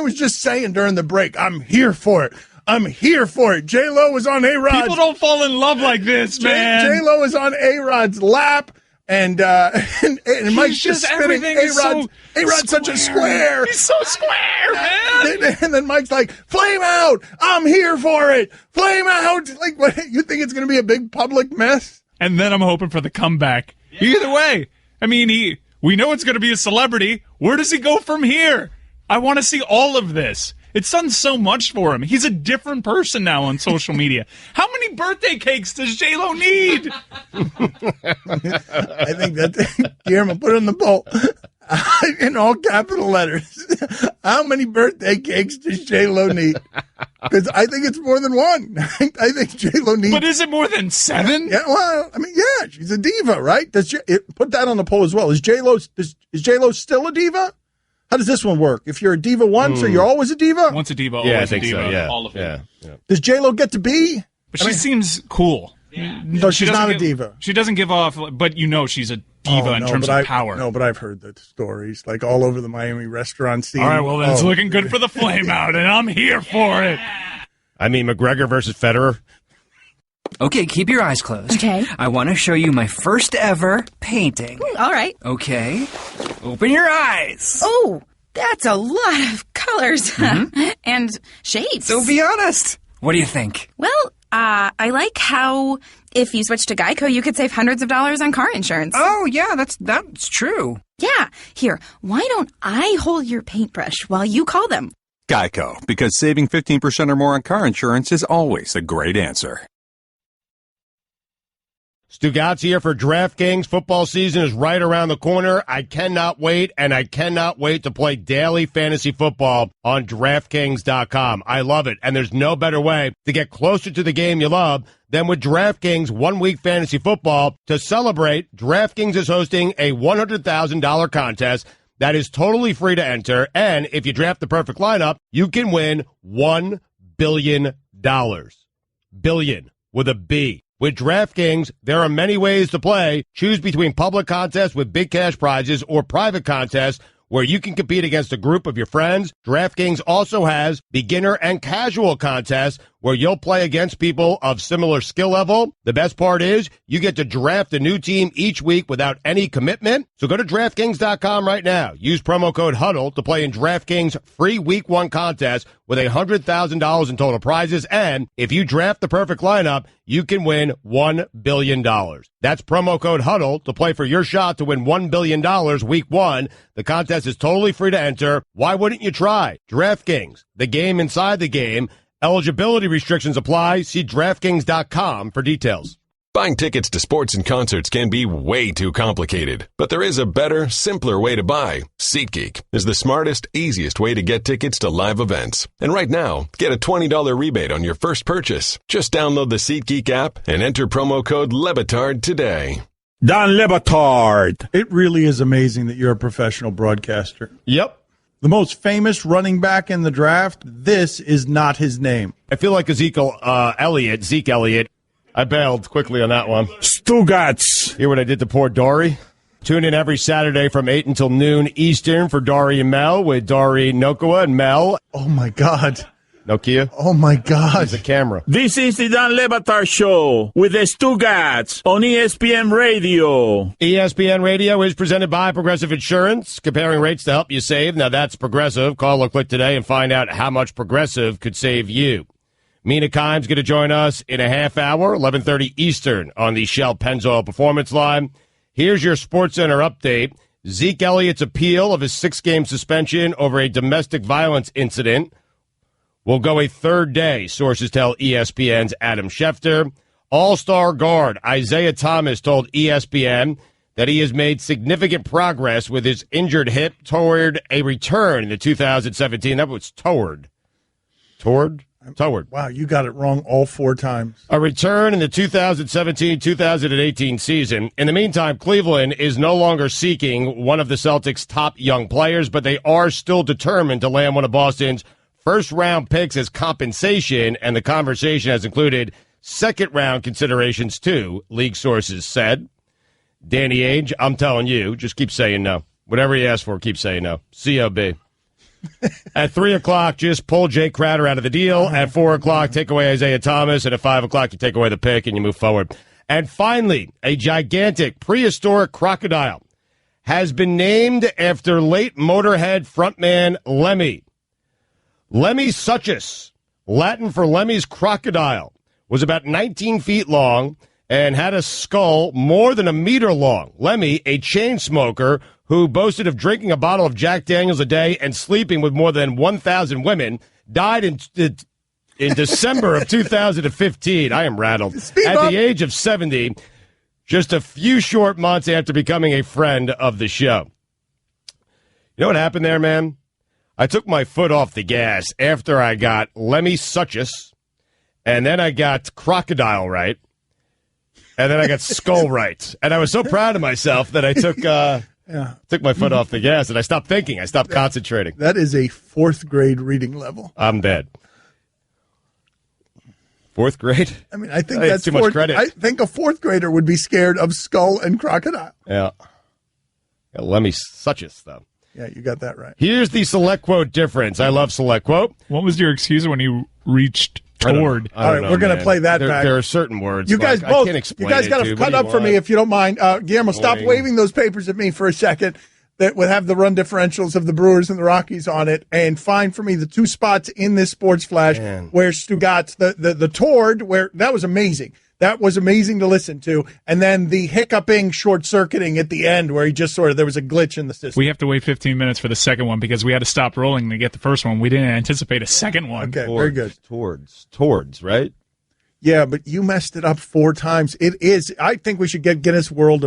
was just saying during the break, I'm here for it. I'm here for it. J-Lo was on A-Rod's. People don't fall in love like this, man. J-Lo is on A-Rod's lap. And Mike's just spinning. A-Rod's such a square. He's so square, man. And then Mike's like, flame out. I'm here for it. Flame out. Like, what, you think it's going to be a big public mess? And then I'm hoping for the comeback. Either way. I mean, we know it's going to be a celebrity. Where does he go from here? I want to see all of this. It's done so much for him. He's a different person now on social media. How many birthday cakes does J-Lo need? I think that Guillermo put it in the poll in all capital letters. How many birthday cakes does J-Lo need? Because I think it's more than one. I think J-Lo needs. But is it more than 7? Yeah, well, I mean, yeah, she's a diva, right? Put that on the poll as well. Is J-Lo still a diva? How does this one work? If you're a diva once, or you're always a diva? Once a diva, always I think a diva. So, yeah. All of it. Yeah. Does J-Lo get to be? But she seems cool. No, she's not a diva. She doesn't give off, but she's a diva in terms of power. No, but I've heard the stories, like all over the Miami restaurant scene. All right, well, then it's looking good for the Flame Out, and I'm here for it. I mean, McGregor versus Federer. Okay, keep your eyes closed. Okay. I want to show you my first ever painting. All right. Okay. Open your eyes. Oh, that's a lot of colors and shapes. So be honest. What do you think? Well, I like how if you switch to Geico, you could save hundreds of dollars on car insurance. Oh, yeah, that's true. Yeah. Here, why don't I hold your paintbrush while you call them? Geico, because saving 15% or more on car insurance is always a great answer. Stugotz here for DraftKings. Football season is right around the corner. I cannot wait, and I cannot wait to play daily fantasy football on DraftKings.com. I love it, and there's no better way to get closer to the game you love than with DraftKings 1 week fantasy football. To celebrate, DraftKings is hosting a $100,000 contest that is totally free to enter, and if you draft the perfect lineup, you can win $1 billion. Billion with a B. With DraftKings, there are many ways to play. Choose between public contests with big cash prizes or private contests where you can compete against a group of your friends. DraftKings also has beginner and casual contests where you'll play against people of similar skill level. The best part is you get to draft a new team each week without any commitment. So go to DraftKings.com right now. Use promo code HUDDLE to play in DraftKings free Week 1 contest with $100,000 in total prizes. And if you draft the perfect lineup, you can win $1 billion. That's promo code HUDDLE to play for your shot to win $1 billion Week 1. The contest is totally free to enter. Why wouldn't you try? DraftKings, the game inside the game. Eligibility restrictions apply. See DraftKings.com for details. Buying tickets to sports and concerts can be way too complicated, but there is a better, simpler way to buy. SeatGeek is the smartest, easiest way to get tickets to live events. And right now, get a $20 rebate on your first purchase. Just download the SeatGeek app and enter promo code LEBATARD today. Don Le Batard. It really is amazing that you're a professional broadcaster. Yep. The most famous running back in the draft, this is not his name. I feel like Zeke Elliott. I bailed quickly on that one. Stugotz. Hear what I did to poor Dory? Tune in every Saturday from 8 until noon Eastern for Dory and Mel with Dory Nokoa and Mel. Oh, my God. Nokia? Oh, my God. The camera. This is the Don Le Batard Show with the Stugotz on ESPN Radio. ESPN Radio is presented by Progressive Insurance, comparing rates to help you save. Now, that's Progressive. Call or click today and find out how much Progressive could save you. Mina Kimes going to join us in a half hour, 11:30 Eastern, on the Shell Pennzoil Performance Line. Here's your SportsCenter update. Zeke Elliott's appeal of his 6-game suspension over a domestic violence incident will go a third day, sources tell ESPN's Adam Schefter. All-star guard Isaiah Thomas told ESPN that he has made significant progress with his injured hip toward a return in the 2017. That was toward. Wow, you got it wrong all 4 times. A return in the 2017-2018 season. In the meantime, Cleveland is no longer seeking one of the Celtics' top young players, but they are still determined to land one of Boston's first-round picks as compensation, and the conversation has included second-round considerations, too, league sources said. Danny Ainge, I'm telling you, just keep saying no. Whatever you ask for, keep saying no. COB. At 3 o'clock, just pull Jay Crowder out of the deal. At 4 o'clock, take away Isaiah Thomas. And at 5 o'clock, you take away the pick and you move forward. And finally, a gigantic prehistoric crocodile has been named after late Motorhead frontman Lemmy. Lemmy Suchus, Latin for Lemmy's crocodile, was about 19 feet long and had a skull more than a meter long. Lemmy, a chain smoker who boasted of drinking a bottle of Jack Daniels a day and sleeping with more than 1,000 women, died in December of 2015. I am rattled. At the age of 70, just a few short months after becoming a friend of the show. You know what happened there, man? I took my foot off the gas after I got Lemmy Suchus, and then I got crocodile right, and then I got skull right. And I was so proud of myself that I took my foot off the gas, and I stopped thinking. I stopped concentrating. That is a 4th grade reading level. I'm dead. Fourth grade? I mean, I think Hey, that's too much credit. I think a fourth grader would be scared of skull and crocodile. Yeah. Lemmy Suchus, though. Yeah, you got that right. Here's the select quote difference. I love select quote. What was your excuse when you reached toward? I don't All right, we're going to play that back. There are certain words. You guys I both. can't explain You guys got to cut up for me if you don't mind. Guillermo, stop waving those papers at me for a second. That would have the run differentials of the Brewers and the Rockies on it, and find for me the two spots in this sports flash where Stugotz, the toward, where that was amazing. That was amazing to listen to. And then the hiccuping, short-circuiting at the end where he just there was a glitch in the system. We have to wait 15 minutes for the second one because we had to stop rolling to get the first one. We didn't anticipate a second one. Okay, very good. Towards, right? Yeah, but you messed it up 4 times. It is. I think we should get Guinness World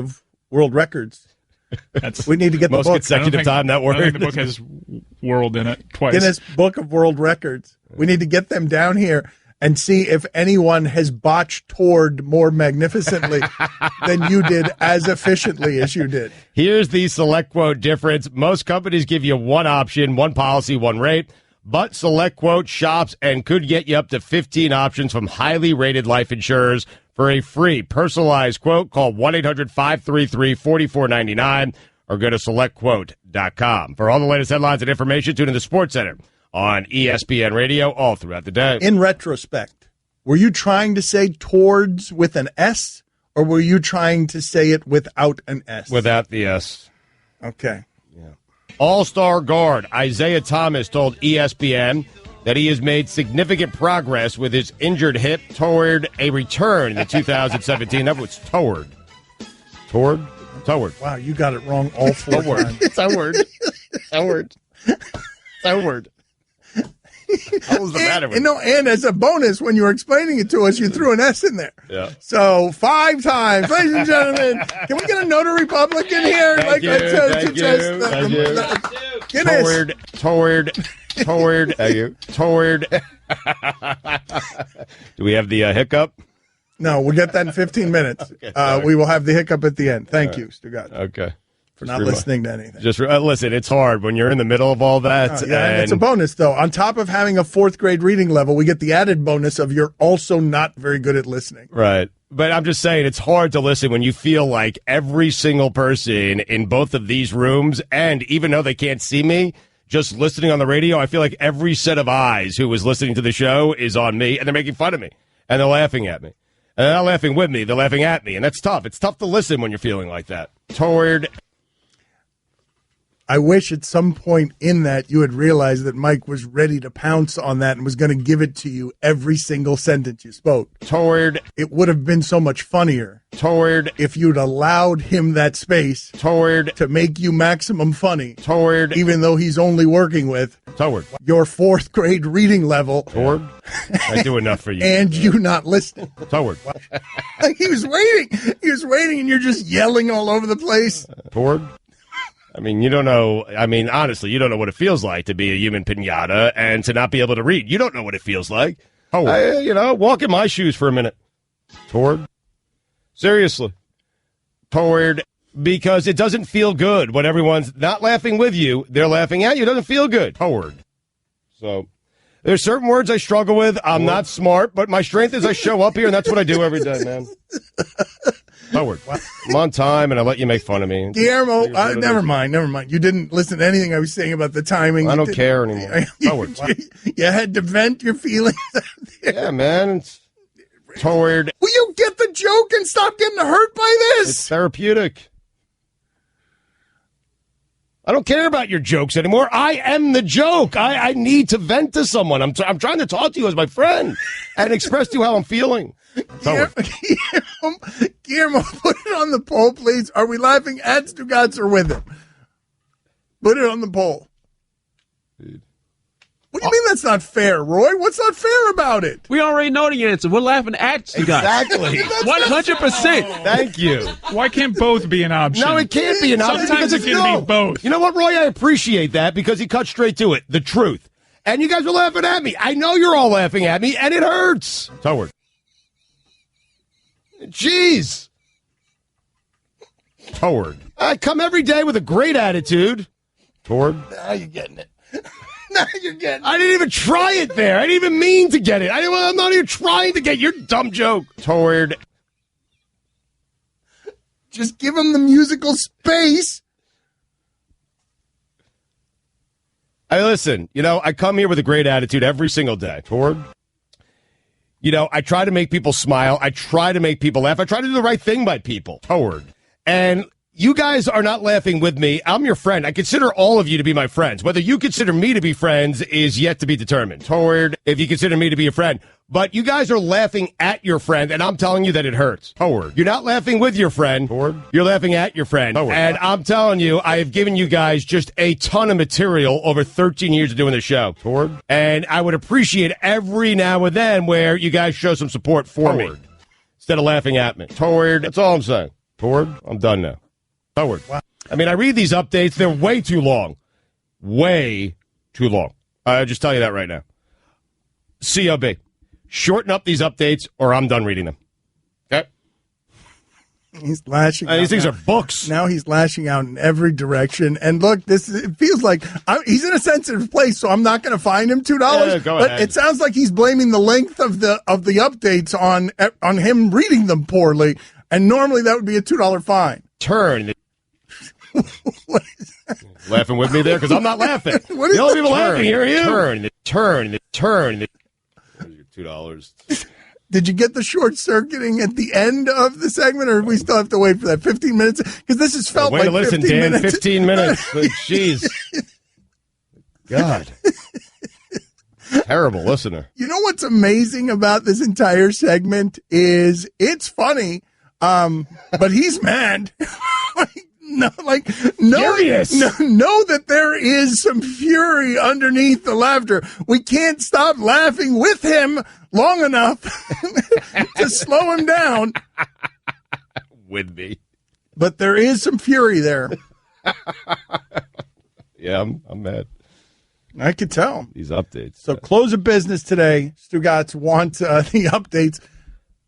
Records. We need to get the most book. consecutive time that word. I think the book has world in it twice. Guinness Book of World Records. We need to get them down here and see if anyone has botched toward more magnificently than you did, as efficiently as you did. Here's the select quote difference. Most companies give you one option, one policy, one rate, but select quote shops and could get you up to 15 options from highly rated life insurers. For a free personalized quote, call 1-800-533-4499 or go to selectquote.com. For all the latest headlines and information, tune in the Sports Center on ESPN Radio all throughout the day. In retrospect, were you trying to say towards with an S, or were you trying to say it without an S? Without the S. Okay. Yeah. All-star guard Isaiah Thomas told ESPN that he has made significant progress with his injured hip toward a return in the 2017. That was toward. Toward? Wow, you got it wrong all 4 times. It's toward. Toward. Toward. What was the matter with and as a bonus, when you were explaining it to us, you threw an S in there. Yeah. So 5 times. Ladies and gentlemen, can we get a notary public in here? Thank you. Guinness. Toward. Thank you. Toward. Do we have the hiccup? No, we'll get that in 15 minutes. Okay, we will have the hiccup at the end. Thank you, Stugotz. Okay. For not listening to anything. Just listen, it's hard when you're in the middle of all that. And it's a bonus, though. On top of having a 4th grade reading level, we get the added bonus of you're also not very good at listening. Right. But I'm just saying it's hard to listen when you feel like every single person in both of these rooms, and even though they can't see me, just listening on the radio, I feel like every set of eyes who was listening to the show is on me, and they're making fun of me, and they're laughing at me. And they're not laughing with me, they're laughing at me, and that's tough. It's tough to listen when you're feeling like that. Toward. I wish at some point in that you had realized that Mike was ready to pounce on that and was going to give it to you every single sentence you spoke. Toward. It would have been so much funnier. Toward. If you'd allowed him that space. Toward. To make you maximum funny. Toward. Even though he's only working with. Toward. Your 4th grade reading level. Toward. I do enough for you. And you not listening. Toward. Like he was waiting. He was waiting and you're just yelling all over the place. Toward. I mean, you don't know. I mean, honestly, you don't know what it feels like to be a human pinata and to not be able to read. You don't know what it feels like. Walk in my shoes for a minute. Toward. Seriously. Toward. Because it doesn't feel good when everyone's not laughing with you. They're laughing at you. It doesn't feel good. Toward. So there's certain words I struggle with. I'm not smart, but my strength is I show up here, and that's what I do every day, man. Howard, I'm on time, and I let you make fun of me. Guillermo, never mind. You didn't listen to anything I was saying about the timing. I don't care anymore. Howard. You had to vent your feelings. Yeah, man. It's toward. Will you get the joke and stop getting hurt by this? It's therapeutic. I don't care about your jokes anymore. I am the joke. I need to vent to someone. I'm trying to talk to you as my friend and express to you how I'm feeling. Guillermo, put it on the poll, please. Are we laughing at Stugotz or with him? Put it on the poll. Dude. What do you mean that's not fair, Roy? What's not fair about it? We already know the answer. We're laughing at Stugotz. Exactly. 100%. Thank you. Why can't both be an option? No, it can't be an option. Sometimes it can be both. You know what, Roy? I appreciate that because he cut straight to it. The truth. And you guys are laughing at me. I know you're all laughing at me, and it hurts. Howard. Jeez. Howard. I come every day with a great attitude. Toward. Now you're getting it. Now you're getting. I didn't even try it there. I didn't even mean to get it. I'm not even trying to get your dumb joke. Toward. Just give him the musical space. Listen, I come here with a great attitude every single day. Toward. I try to make people smile. I try to make people laugh. I try to do the right thing by people. Toward. And you guys are not laughing with me. I'm your friend. I consider all of you to be my friends. Whether you consider me to be friends is yet to be determined. Toward, if you consider me to be a friend. But you guys are laughing at your friend, and I'm telling you that it hurts. Toward. You're not laughing with your friend. Toward. You're laughing at your friend. Toward. And I'm telling you, I have given you guys just a ton of material over 13 years of doing the show. Toward. And I would appreciate every now and then where you guys show some support for me instead of laughing at me. Toward. That's all I'm saying. Toward. I'm done now. Wow. I mean, I read these updates. They're way too long. Way too long. I'll just tell you that right now. COB. Shorten up these updates or I'm done reading them. Okay? He's lashing out. These things are books. Now he's lashing out in every direction. And look, it feels like he's in a sensitive place, so I'm not going to fine him $2. But ahead. It sounds like he's blaming the length of the updates on him reading them poorly. And normally that would be a $2 fine. Turn. Laughing with me there because I'm not laughing. What is the only people laughing here are you. Turn. There's your $2. Did you get the short circuiting at the end of the segment, or do we still have to wait for that 15 minutes? Because this has felt Way like to listen, 15 Dan. minutes. 15 minutes. Jeez. God. Terrible listener. You know what's amazing about this entire segment is it's funny, but he's mad. Know that there is some fury underneath the laughter. We can't stop laughing with him long enough to slow him down. With me. But there is some fury there. Yeah, I'm mad. I could tell. These updates. So close of business today. Stugotz wants the updates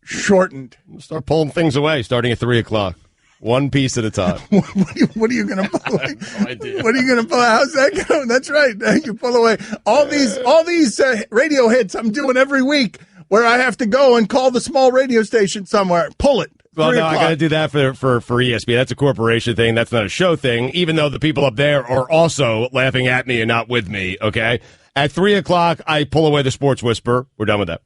shortened. We'll start pulling things away starting at 3 o'clock. One piece at a time. What are you going to pull away? No idea. What are you going to pull? How's that going? That's right. You pull away all these radio hits I'm doing every week where I have to go and call the small radio station somewhere. Pull it. Well, no, I got to do that for ESPN. That's a corporation thing. That's not a show thing, even though the people up there are also laughing at me and not with me, okay? At 3 o'clock, I pull away the Sports Whisperer. We're done with that.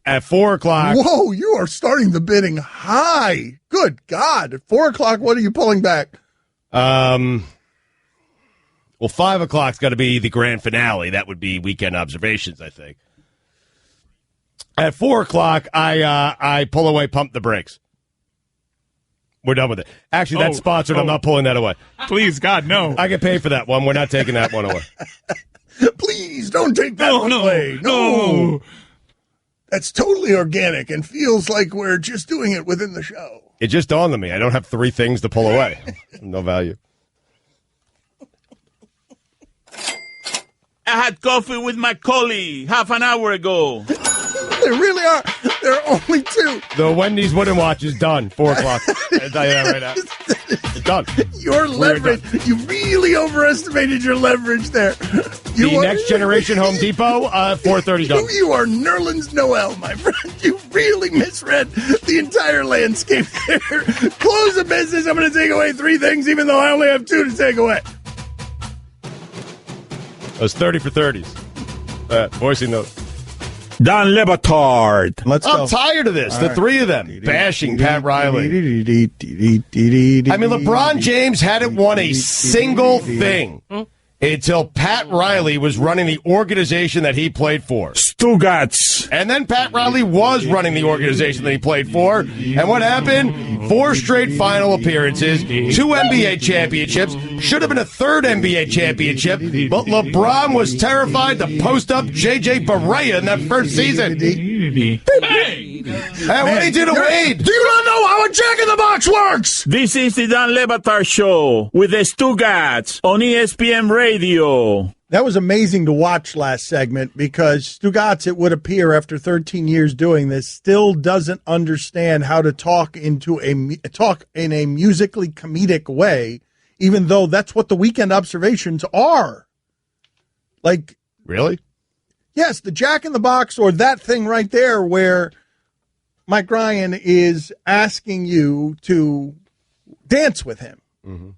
At 4 o'clock. Whoa, you are starting the bidding high. Good God. At 4 o'clock, what are you pulling back? Well, 5 o'clock's got to be the grand finale. That would be Weekend Observations, I think. At 4 o'clock, I pull away Pump the Brakes. We're done with it. Actually, that's sponsored. I'm not pulling that away. Please, God, no. I get paid for that one. We're not taking that one away. Please don't take that one away. No. That's totally organic and feels like we're just doing it within the show. It just dawned on me. I don't have 3 things to pull away. No value. I had coffee with my colleague half an hour ago. There really are. There are only 2. The Wendy's Wooden Watch is done. 4 o'clock. I'll tell you that right now. It's done. Your leverage. You really overestimated your leverage there. The next generation Home Depot, 4:30 done. You are Nerlens Noel, my friend. You really misread the entire landscape there. Close the business. I'm going to take away 3 things, even though I only have 2 to take away. It was 30 for 30s. Voicing note. Don Le Batard. Let's go. I'm tired of this. All the right. 3 of them bashing Pat Riley. I mean, LeBron James hadn't won a single thing until Pat Riley was running the organization that he played for. Stugotz. And then Pat Riley was running the organization that he played for. And what happened? 4 straight final appearances, 2 NBA championships, should have been a 3rd NBA championship, but LeBron was terrified to post up J.J. Barea in that first season. Hey! Hey, what did he do to Wade? Do you not know how a jack-in-the-box works? This is the Don Le Batard Show with the Stugotz on ESPN Radio. That was amazing to watch last segment because Stugotz, it would appear after 13 years doing this, still doesn't understand how to talk in a musically comedic way, even though that's what the Weekend Observations are. Like, Really? Yes, the Jack in the Box, or that thing right there where Mike Ryan is asking you to dance with him. Mm-hmm.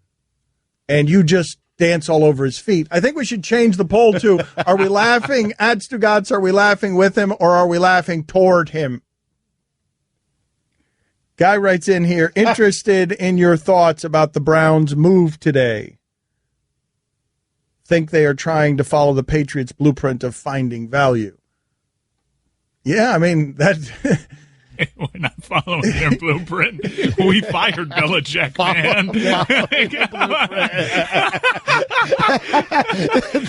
And you just dance all over his feet. I think we should change the poll to, are we laughing at Stugotz, are we laughing with him, or are we laughing toward him? Guy writes in here, interested in your thoughts about the Browns' move today. Think they are trying to follow the Patriots' blueprint of finding value. Yeah, I mean, that... We're not following their blueprint. We fired Belichick, man.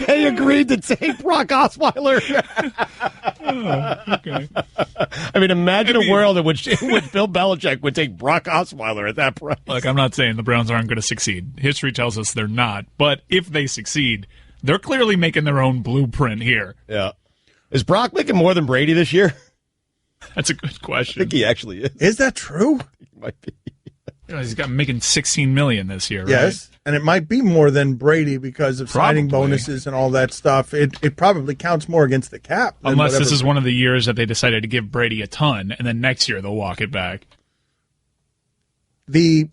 They agreed to take Brock Osweiler. Okay. I mean, imagine a world in which Bill Belichick would take Brock Osweiler at that price. Look, I'm not saying the Browns aren't going to succeed. History tells us they're not. But if they succeed, they're clearly making their own blueprint here. Yeah. Is Brock making more than Brady this year? That's a good question. I think he actually is. Is that true? He might be. He's got making $16 million this year, right? Yes, and it might be more than Brady because of signing bonuses and all that stuff. It probably counts more against the cap. Unless this is one of the years that they decided to give Brady a ton, and then next year they'll walk it back. The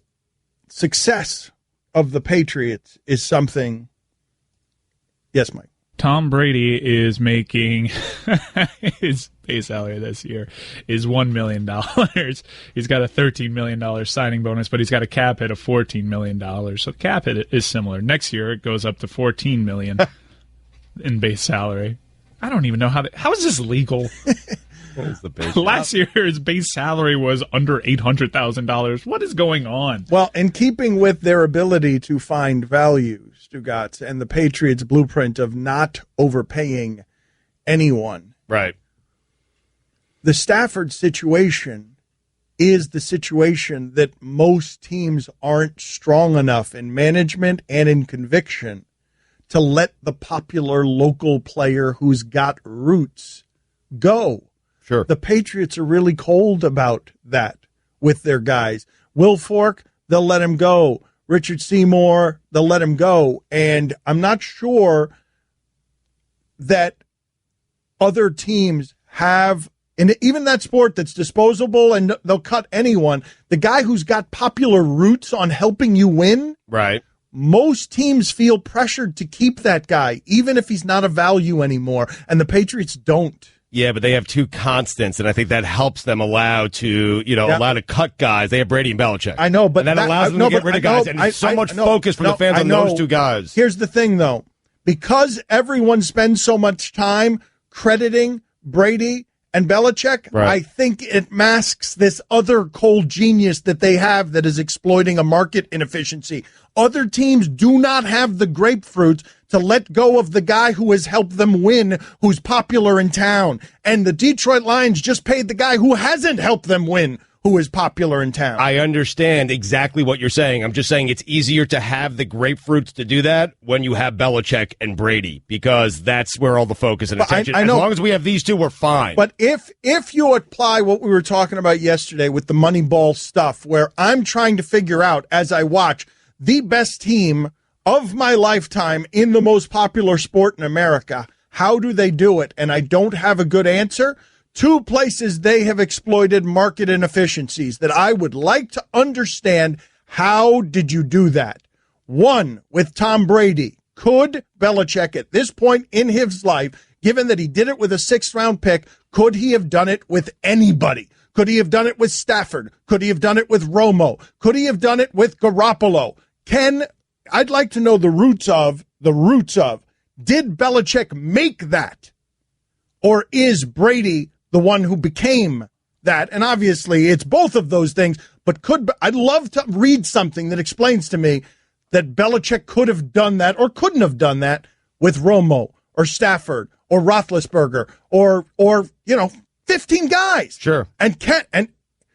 success of the Patriots is something. Yes, Mike. Tom Brady is making his base salary this year is $1 million. He's got a $13 million signing bonus, but he's got a cap hit of $14 million. So the cap hit is similar. Next year, it goes up to $14 million in base salary. I don't even know how is this legal? What is the base? Last year, his base salary was under $800,000. What is going on? Well, in keeping with their ability to find value, Stugotz, and the Patriots' blueprint of not overpaying anyone. Right. The Stafford situation is the situation that most teams aren't strong enough in management and in conviction to let the popular local player who's got roots go. Sure. The Patriots are really cold about that with their guys. Will Fork, they'll let him go. Richard Seymour, they'll let him go. And I'm not sure that other teams have, and even that sport that's disposable and they'll cut anyone, the guy who's got popular roots on helping you win. Right. Most teams feel pressured to keep that guy, even if he's not a value anymore. And the Patriots don't. Yeah, but they have two constants, and I think that helps them allow to cut guys. They have Brady and Belichick. I know, but and that allows them to get rid of guys, and so much focus from the fans on those two guys. Here's the thing, though. Because everyone spends so much time crediting Brady and Belichick, right. I think it masks this other cold genius that they have that is exploiting a market inefficiency. Other teams do not have the grapefruit to let go of the guy who has helped them win, who's popular in town. And the Detroit Lions just paid the guy who hasn't helped them win, who is popular in town. I understand exactly what you're saying. I'm just saying it's easier to have the grapefruits to do that when you have Belichick and Brady, because that's where all the focus and attention. I know, as long as we have these two, we're fine. But if you apply what we were talking about yesterday with the Moneyball stuff, where I'm trying to figure out as I watch the best team of my lifetime in the most popular sport in America, how do they do it? And I don't have a good answer. Two places they have exploited market inefficiencies that I would like to understand. How did you do that? One, with Tom Brady. Could Belichick at this point in his life, given that he did it with a sixth-round pick, could he have done it with anybody? Could he have done it with Stafford? Could he have done it with Romo? Could he have done it with Garoppolo? I'd like to know the roots of, did Belichick make that? Or is Brady the one who became that? And obviously it's both of those things, but I'd love to read something that explains to me that Belichick could have done that or couldn't have done that with Romo or Stafford or Roethlisberger or 15 guys. Sure. And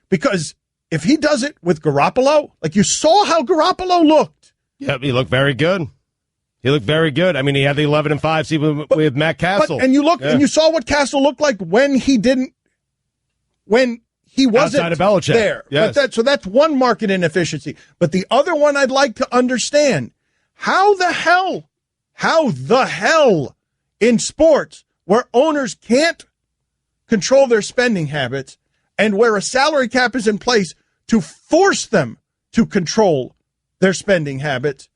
because if he does it with Garoppolo, like you saw how Garoppolo looked. Yeah, he looked very good. He looked very good. I mean, he had the 11-5 season with Matt Castle. And you look and you saw what Castle looked like when he wasn't outside of Belichick. There. Yes. But so that's one market inefficiency. But the other one I'd like to understand, how the hell in sports where owners can't control their spending habits and where a salary cap is in place to force them to control their spending habits,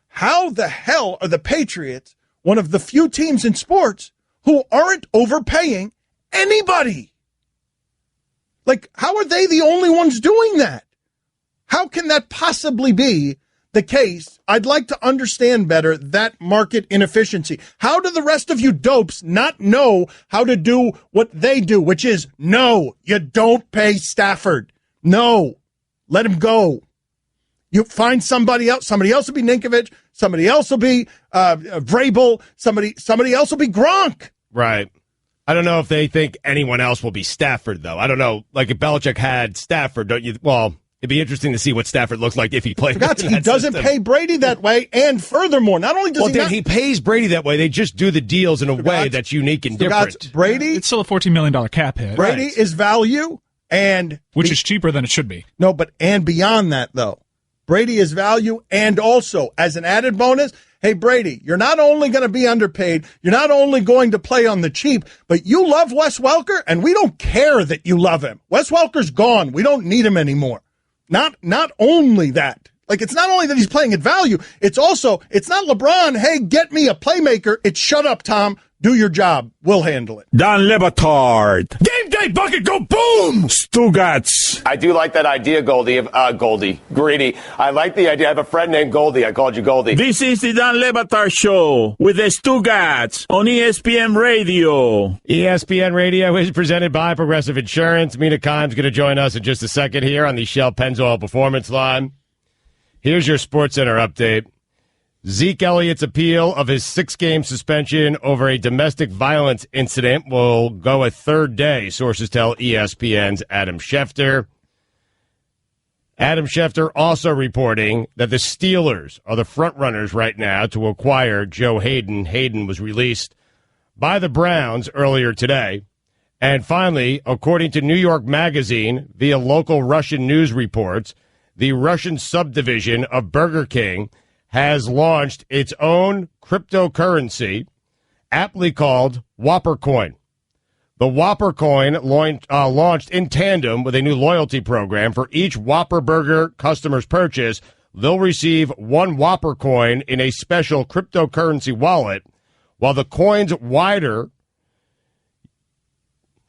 how the hell are the Patriots one of the few teams in sports who aren't overpaying anybody? Like, how are they the only ones doing that? How can that possibly be the case? I'd like to understand better that market inefficiency. How do the rest of you dopes not know how to do what they do, which is, no, you don't pay Stafford. No, let him go. You find somebody else. Somebody else will be Ninkovich. Somebody else will be Vrabel. Somebody else will be Gronk. Right. I don't know if they think anyone else will be Stafford, though. I don't know. Like, if Belichick had Stafford, don't you? Well, it'd be interesting to see what Stafford looks like if he played. He doesn't pay Brady that way, and furthermore, not only does he pays Brady that way, they just do the deals in a way that's unique and different. Brady, it's still a $14 million cap hit. Brady is value, which is cheaper than it should be. No, and beyond that, though, Brady is value, and also as an added bonus, hey, Brady, you're not only going to be underpaid, you're not only going to play on the cheap, but you love Wes Welker, and we don't care that you love him. Wes Welker's gone. We don't need him anymore. Not only that. Like, it's not only that he's playing at value, it's also, it's not LeBron, hey, get me a playmaker. It's shut up, Tom. Do your job. We'll handle it. Don Le Batard. Game day bucket, go boom! Stugotz. I do like that idea, Goldie. Greedy. I like the idea. I have a friend named Goldie. I called you Goldie. This is the Don Le Batard Show with the Stugotz on ESPN Radio. ESPN Radio is presented by Progressive Insurance. Mina Kimes going to join us in just a second here on the Shell Pennzoil Performance Line. Here's your SportsCenter update. Zeke Elliott's appeal of his 6-game suspension over a domestic violence incident will go a third day, sources tell ESPN's Adam Schefter. Adam Schefter also reporting that the Steelers are the front-runners right now to acquire Joe Hayden. Hayden was released by the Browns earlier today. And finally, according to New York Magazine, via local Russian news reports, the Russian subdivision of Burger King has launched its own cryptocurrency, aptly called Whopper Coin. The Whopper Coin launched in tandem with a new loyalty program. For each Whopper Burger customer's purchase, they'll receive one Whopper Coin in a special cryptocurrency wallet, while the coin's wider...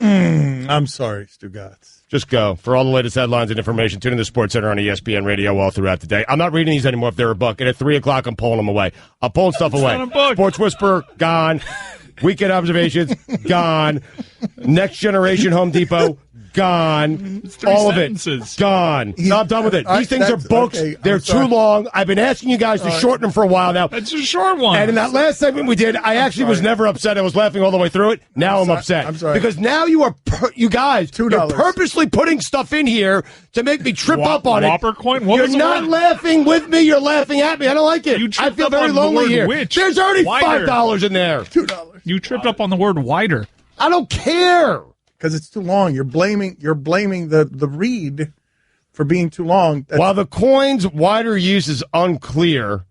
I'm sorry, Stugotz. Just go. For all the latest headlines and information, tune in to SportsCenter on ESPN Radio all throughout the day. I'm not reading these anymore if they're a book. And at 3 o'clock, I'm pulling them away. I'm pulling stuff away. Sports Whisperer, gone. Weekend Observations, gone. Next Generation Home Depot, gone. All of it, gone. No, I'm done with it. These things are books. Okay, they're too long. I've been asking you guys to shorten them for a while now. It's a short one. And in that last segment we did, I actually was never upset. I was laughing all the way through it. Now I'm upset. I'm sorry. Because now you guys, you're purposely putting stuff in here to make me trip up on Whopper Coin? You're not laughing with me. You're laughing at me. I don't like it. I feel very lonely here. There's already $5 in there. $2. You tripped up on the word wider. I don't care. Because it's too long. You're blaming the read for being too long. While the coin's wider use is unclear,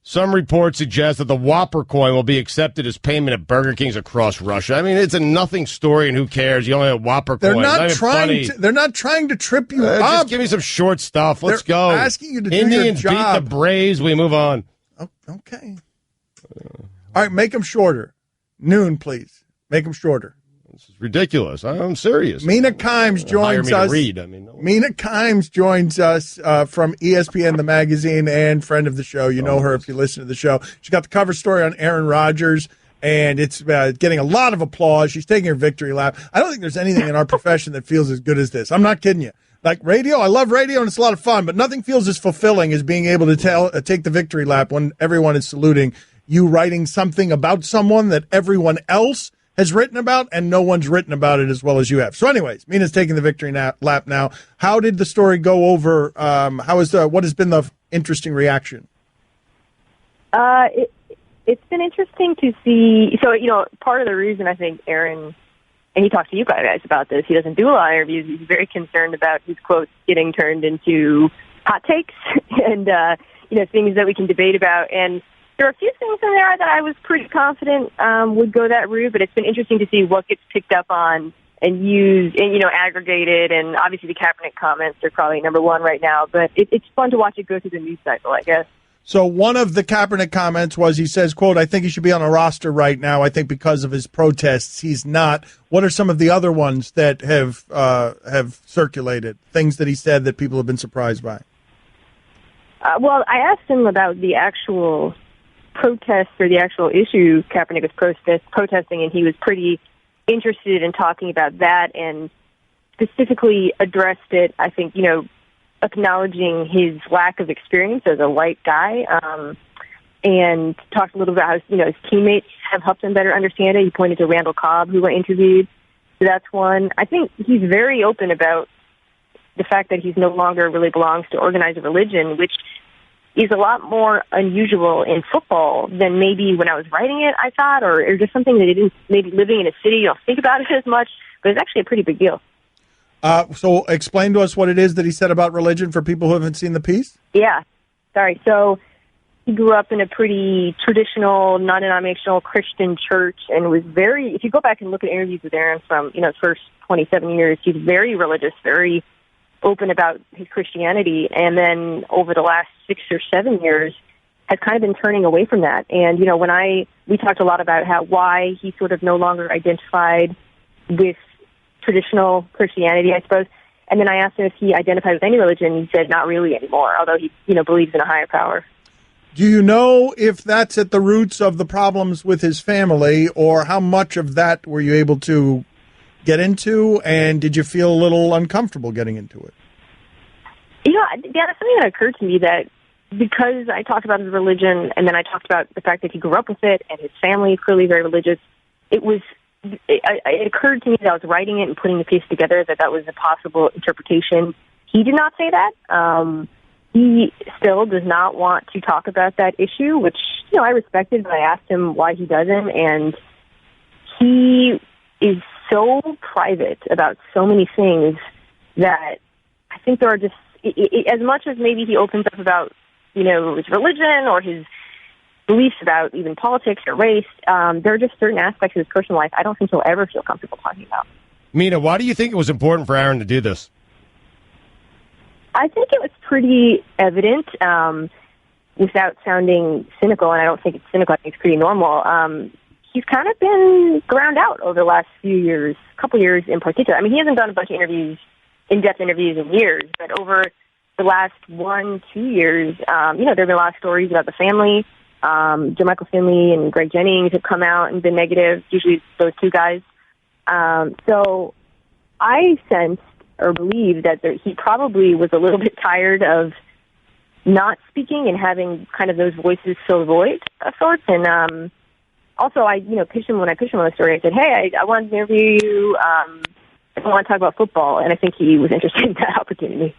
some reports suggest that the Whopper coin will be accepted as payment at Burger Kings across Russia. I mean, it's a nothing story, and who cares? You only have Whopper coin. They're not trying to trip you up. Just give me some short stuff. Let's go. Asking you to do Indians your job. beat the Braves. We move on. Oh, okay. All right, make them shorter. Noon, please. Make them shorter. This is ridiculous. I'm serious. Mina Kimes joins us. Mina Kimes joins us from ESPN, the magazine, and friend of the show. You know her if you listen to the show. She got the cover story on Aaron Rodgers, and it's getting a lot of applause. She's taking her victory lap. I don't think there's anything in our profession that feels as good as this. I'm not kidding you. Like radio, I love radio, and it's a lot of fun, but nothing feels as fulfilling as being able to take the victory lap when everyone is saluting you, writing something about someone that everyone else has written about, and no one's written about it as well as you have. So anyways, Mina's taking the victory lap now. How did the story go over? What has been the interesting reaction? It's been interesting to see. So, part of the reason I think Aaron, and he talked to you guys about this, he doesn't do a lot of interviews. He's very concerned about his quotes getting turned into hot takes and, things that we can debate about. And There are a few things in there that I was pretty confident would go that route, but it's been interesting to see what gets picked up on and used and, aggregated. And obviously the Kaepernick comments are probably number one right now, but it's fun to watch it go through the news cycle, I guess. So one of the Kaepernick comments was, he says, quote, "I think he should be on a roster right now. I think because of his protests, he's not." What are some of the other ones that have circulated, things that he said that people have been surprised by? Well, I asked him about the actual protests or the actual issue Kaepernick was protesting, and he was pretty interested in talking about that and specifically addressed it, I think, acknowledging his lack of experience as a white guy, and talked a little about how, his teammates have helped him better understand it. He pointed to Randall Cobb, who I interviewed. So that's one. I think he's very open about the fact that he's no longer really belongs to organized religion, which is a lot more unusual in football than maybe when I was writing it, I thought, or just something that he didn't, maybe living in a city, you don't think about it as much, but it's actually a pretty big deal. So explain to us what it is that he said about religion for people who haven't seen the piece. Yeah. Sorry. So he grew up in a pretty traditional, non-denominational Christian church and was very, if you go back and look at interviews with Aaron from, his first 27 years, he's very religious, very open about his Christianity. And then over the last 6 or 7 years has kind of been turning away from that. And, we talked a lot about why he sort of no longer identified with traditional Christianity, I suppose. And then I asked him if he identified with any religion. He said not really anymore, although he, believes in a higher power. Do you know if that's at the roots of the problems with his family, or how much of that were you able to get into, and did you feel a little uncomfortable getting into it? That's something that occurred to me, that because I talked about his religion and then I talked about the fact that he grew up with it and his family is clearly very religious, it occurred to me that I was writing it and putting the piece together that was a possible interpretation. He did not say that. He still does not want to talk about that issue, which, I respected, but I asked him why he doesn't, and he is so private about so many things that I think there are just, as much as maybe he opens up about, his religion or his beliefs about even politics or race, there are just certain aspects of his personal life I don't think he'll ever feel comfortable talking about. Mina, why do you think it was important for Aaron to do this? I think it was pretty evident, without sounding cynical, and I don't think it's cynical, I think it's pretty normal. He's kind of been ground out over the last few years, couple years in particular. I mean, he hasn't done a bunch of in-depth interviews in years, but over the last 1-2 years, there have been a lot of stories about the family. Jermichael Finley and Greg Jennings have come out and been negative, usually those two guys. So I sensed or believe that he probably was a little bit tired of not speaking and having kind of those voices fill the void of sorts. And also, I pitched him on the story. I said, "Hey, I wanted to interview you. I want to talk about football," and I think he was interested in that opportunity.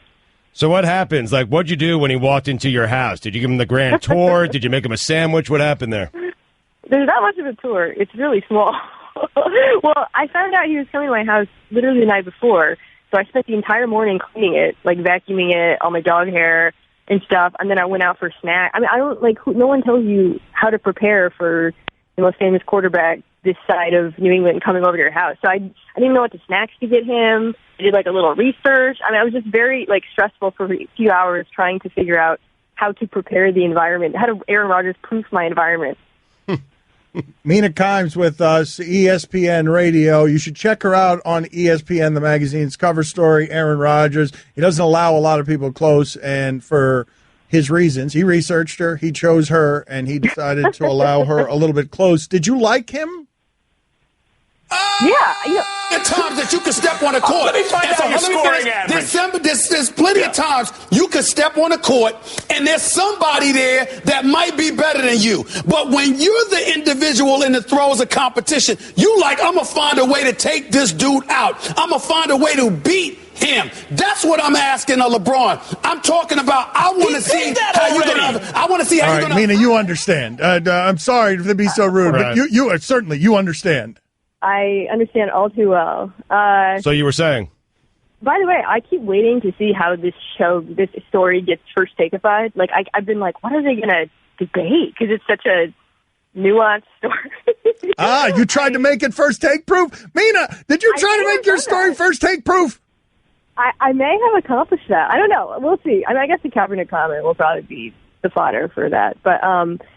So what happens? Like, what'd you do when he walked into your house? Did you give him the grand tour? Did you make him a sandwich? What happened there? There's not much of a tour. It's really small. Well, I found out he was coming to my house literally the night before. So I spent the entire morning cleaning it, like vacuuming it, all my dog hair and stuff. And then I went out for snacks. I mean, no one tells you how to prepare for the most famous quarterback this side of New England coming over to your house. So I didn't know what the snacks to get him. I did a little research. I mean, I was just very stressful for a few hours trying to figure out how to prepare the environment, how to Aaron Rodgers proof my environment. Mina Kimes with us, ESPN Radio. You should check her out on ESPN, the magazine's cover story, Aaron Rodgers. He doesn't allow a lot of people close, and for his reasons, he researched her, he chose her, and he decided to allow her a little bit close. Did you like him? Yeah. The times that you could step on a court. Let me find out your scoring average. There's plenty of times you could step on a court and there's somebody there that might be better than you. But when you're the individual in the throes of competition, I'm going to find a way to take this dude out. I'm going to find a way to beat him. That's what I'm asking of LeBron. I'm talking about, I want to see how you're going to. I want to see how you're going to. Mina, you understand. I'm sorry to be so rude, but you certainly you understand. I understand all too well. So you were saying? By the way, I keep waiting to see how this story gets first takeified. I've been what are they going to debate because it's such a nuanced story. You tried to make it first take proof? Mina, did you try to make your story first take proof? I may have accomplished that. I don't know. We'll see. I mean, I guess the Kaepernick comment will probably be the fodder for that. But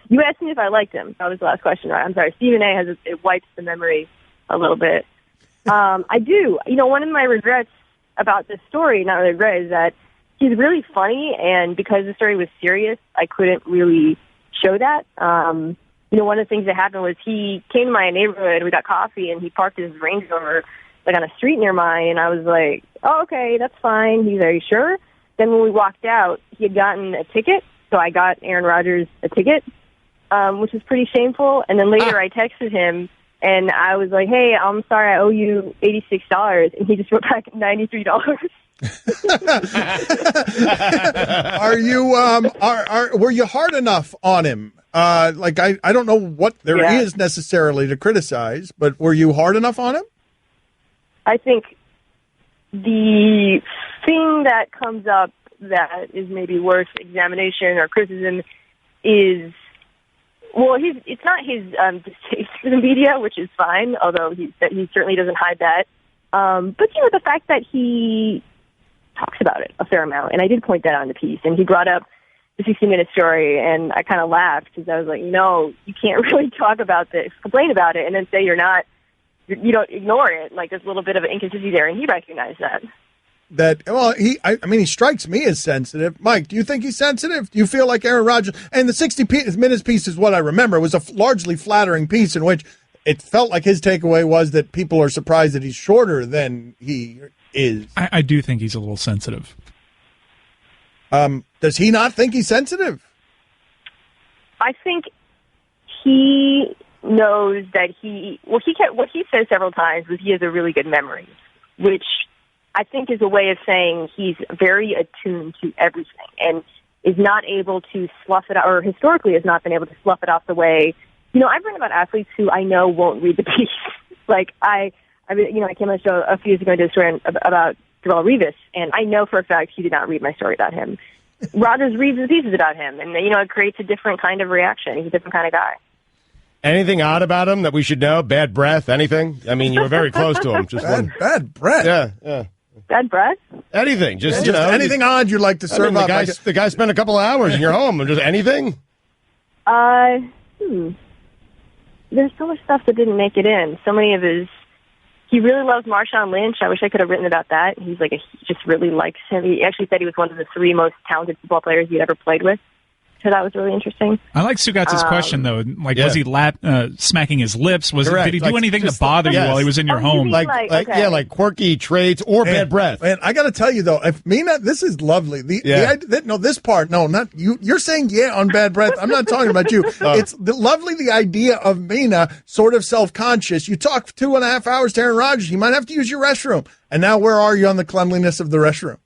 you asked me if I liked him. That was the last question, right? I'm sorry. Stephen A. It wipes the memory a little bit. I do. You know, one of my regrets about this story, not really regret, is that he's really funny, and because the story was serious, I couldn't really show that. You know, one of the things that happened was he came to my neighborhood, we got coffee, and he parked his Range Rover like on a street near mine, and I was like, oh, okay, that's fine. He's very sure. Then when we walked out, he had gotten a ticket, so I got Aaron Rodgers a ticket, which was pretty shameful. And then later I texted him, and I was like, hey, I'm sorry, I owe you $86, and he just wrote back $93. Were you hard enough on him? I don't know what there is necessarily to criticize, but were you hard enough on him? I think the thing that comes up that is maybe worth examination or criticism is, well, it's not his distaste for the media, which is fine, although he certainly doesn't hide that. But, you know, the fact that he talks about it a fair amount, and I did point that out in the piece, and he brought up the 60-minute story, and I kind of laughed because I was like, no, you can't really talk about this, complain about it, and then say you don't ignore it. Like, there's a little bit of an inconsistency there, and he recognized that. He strikes me as sensitive. Mike, do you think he's sensitive? Do you feel like Aaron Rodgers? And the 60 minutes piece is what I remember. It was a largely flattering piece in which it felt like his takeaway was that people are surprised that he's shorter than he is. I do think he's a little sensitive. Does he not think he's sensitive? I think he knows that what he said several times was he has a really good memory, which I think is a way of saying he's very attuned to everything and is not able to slough it out, or historically has not been able to slough it off the way. You know, I've written about athletes who I know won't read the piece. Like I came on the show a few years ago and did a story about Darrelle Revis, and I know for a fact he did not read my story about him. Rodgers reads the pieces about him, and, you know, it creates a different kind of reaction. He's a different kind of guy. Anything odd about him that we should know? Bad breath? Anything? I mean, you were very close to him. Just bad breath? Yeah. Bad breath? Anything. Just anything odd you'd like to serve up. The guy spent a couple of hours in your home. Just anything? There's so much stuff that didn't make it in. So many of he really loves Marshawn Lynch. I wish I could have written about that. He just really likes him. He actually said he was one of the 3 most talented football players he'd ever played with. So that was really interesting. I like Stugotz's question, though. Was he smacking his lips? Did he do anything to bother you while he was in your home? Like quirky traits or bad breath. And I got to tell you, though, this is lovely. This part, not you. You're saying on bad breath. I'm not talking about you. It's lovely, the idea of Mina sort of self-conscious. You talk for 2.5 hours to Aaron Rodgers. You might have to use your restroom. And now where are you on the cleanliness of the restroom?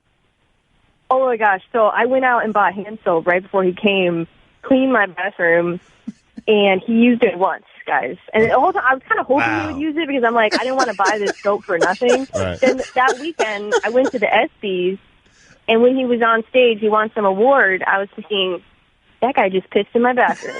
Oh, my gosh. So I went out and bought hand soap right before he came, cleaned my bathroom, and he used it once, guys. And the whole time, I was kind of hoping he would use it because I'm like, I didn't want to buy this soap for nothing. Right. Then that weekend, I went to the ESPYs, and when he was on stage, he won some award. I was thinking, that guy just pissed in my bathroom.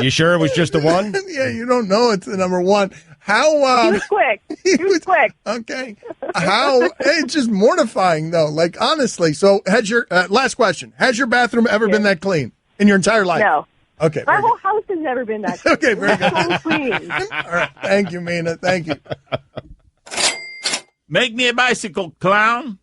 You sure it was just the one? Yeah, you don't know it's the number one. How he was quick. He was quick. Okay. It's just mortifying though. Like honestly. So has your last question? Has your bathroom ever been that clean in your entire life? No. Okay. My whole house has never been that clean. Okay, very good. So clean. All right. Thank you, Mina. Thank you. Make me a bicycle, clown.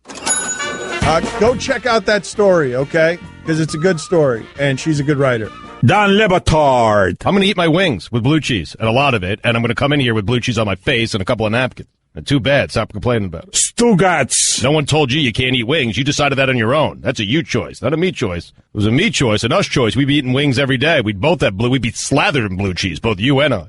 Go check out that story, okay? Because it's a good story, and she's a good writer. Don Le Batard. I'm going to eat my wings with blue cheese, and a lot of it, and I'm going to come in here with blue cheese on my face and a couple of napkins. And too bad. Stop complaining about it. Stugotz. No one told you can't eat wings. You decided that on your own. That's a you choice, not a me choice. It was a me choice, an us choice. We'd be eating wings every day. We'd both have blue. We'd be slathered in blue cheese, both you and I.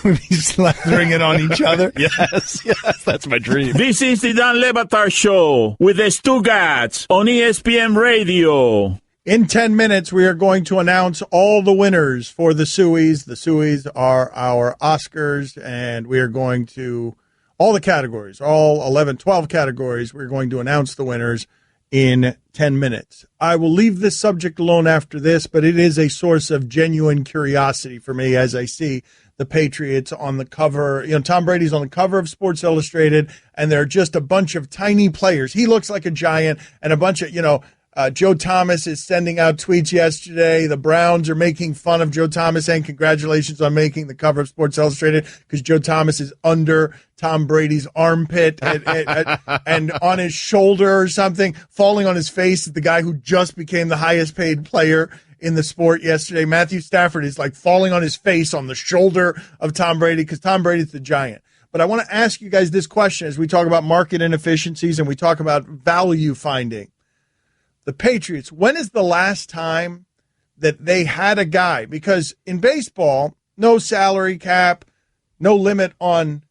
We'd be slathering it on each other? Yes, that's my dream. This is the Don Le Batard Show with the Stugotz on ESPN Radio. In 10 minutes, we are going to announce all the winners for the Sueys. The Sueys are our Oscars, and we are going to, all the categories, all 11, 12 categories, we're going to announce the winners in 10 minutes. I will leave this subject alone after this, but it is a source of genuine curiosity for me as I see the Patriots on the cover. You know, Tom Brady's on the cover of Sports Illustrated, and there are just a bunch of tiny players. He looks like a giant, and a bunch of, Joe Thomas is sending out tweets yesterday. The Browns are making fun of Joe Thomas, saying congratulations on making the cover of Sports Illustrated, because Joe Thomas is under Tom Brady's armpit and on his shoulder or something. Falling on his face is the guy who just became the highest paid player in the sport yesterday. Matthew Stafford is like falling on his face on the shoulder of Tom Brady because Tom Brady's the giant. But I want to ask you guys this question as we talk about market inefficiencies and we talk about value finding. The Patriots, when is the last time that they had a guy? Because in baseball, no salary cap, no limit on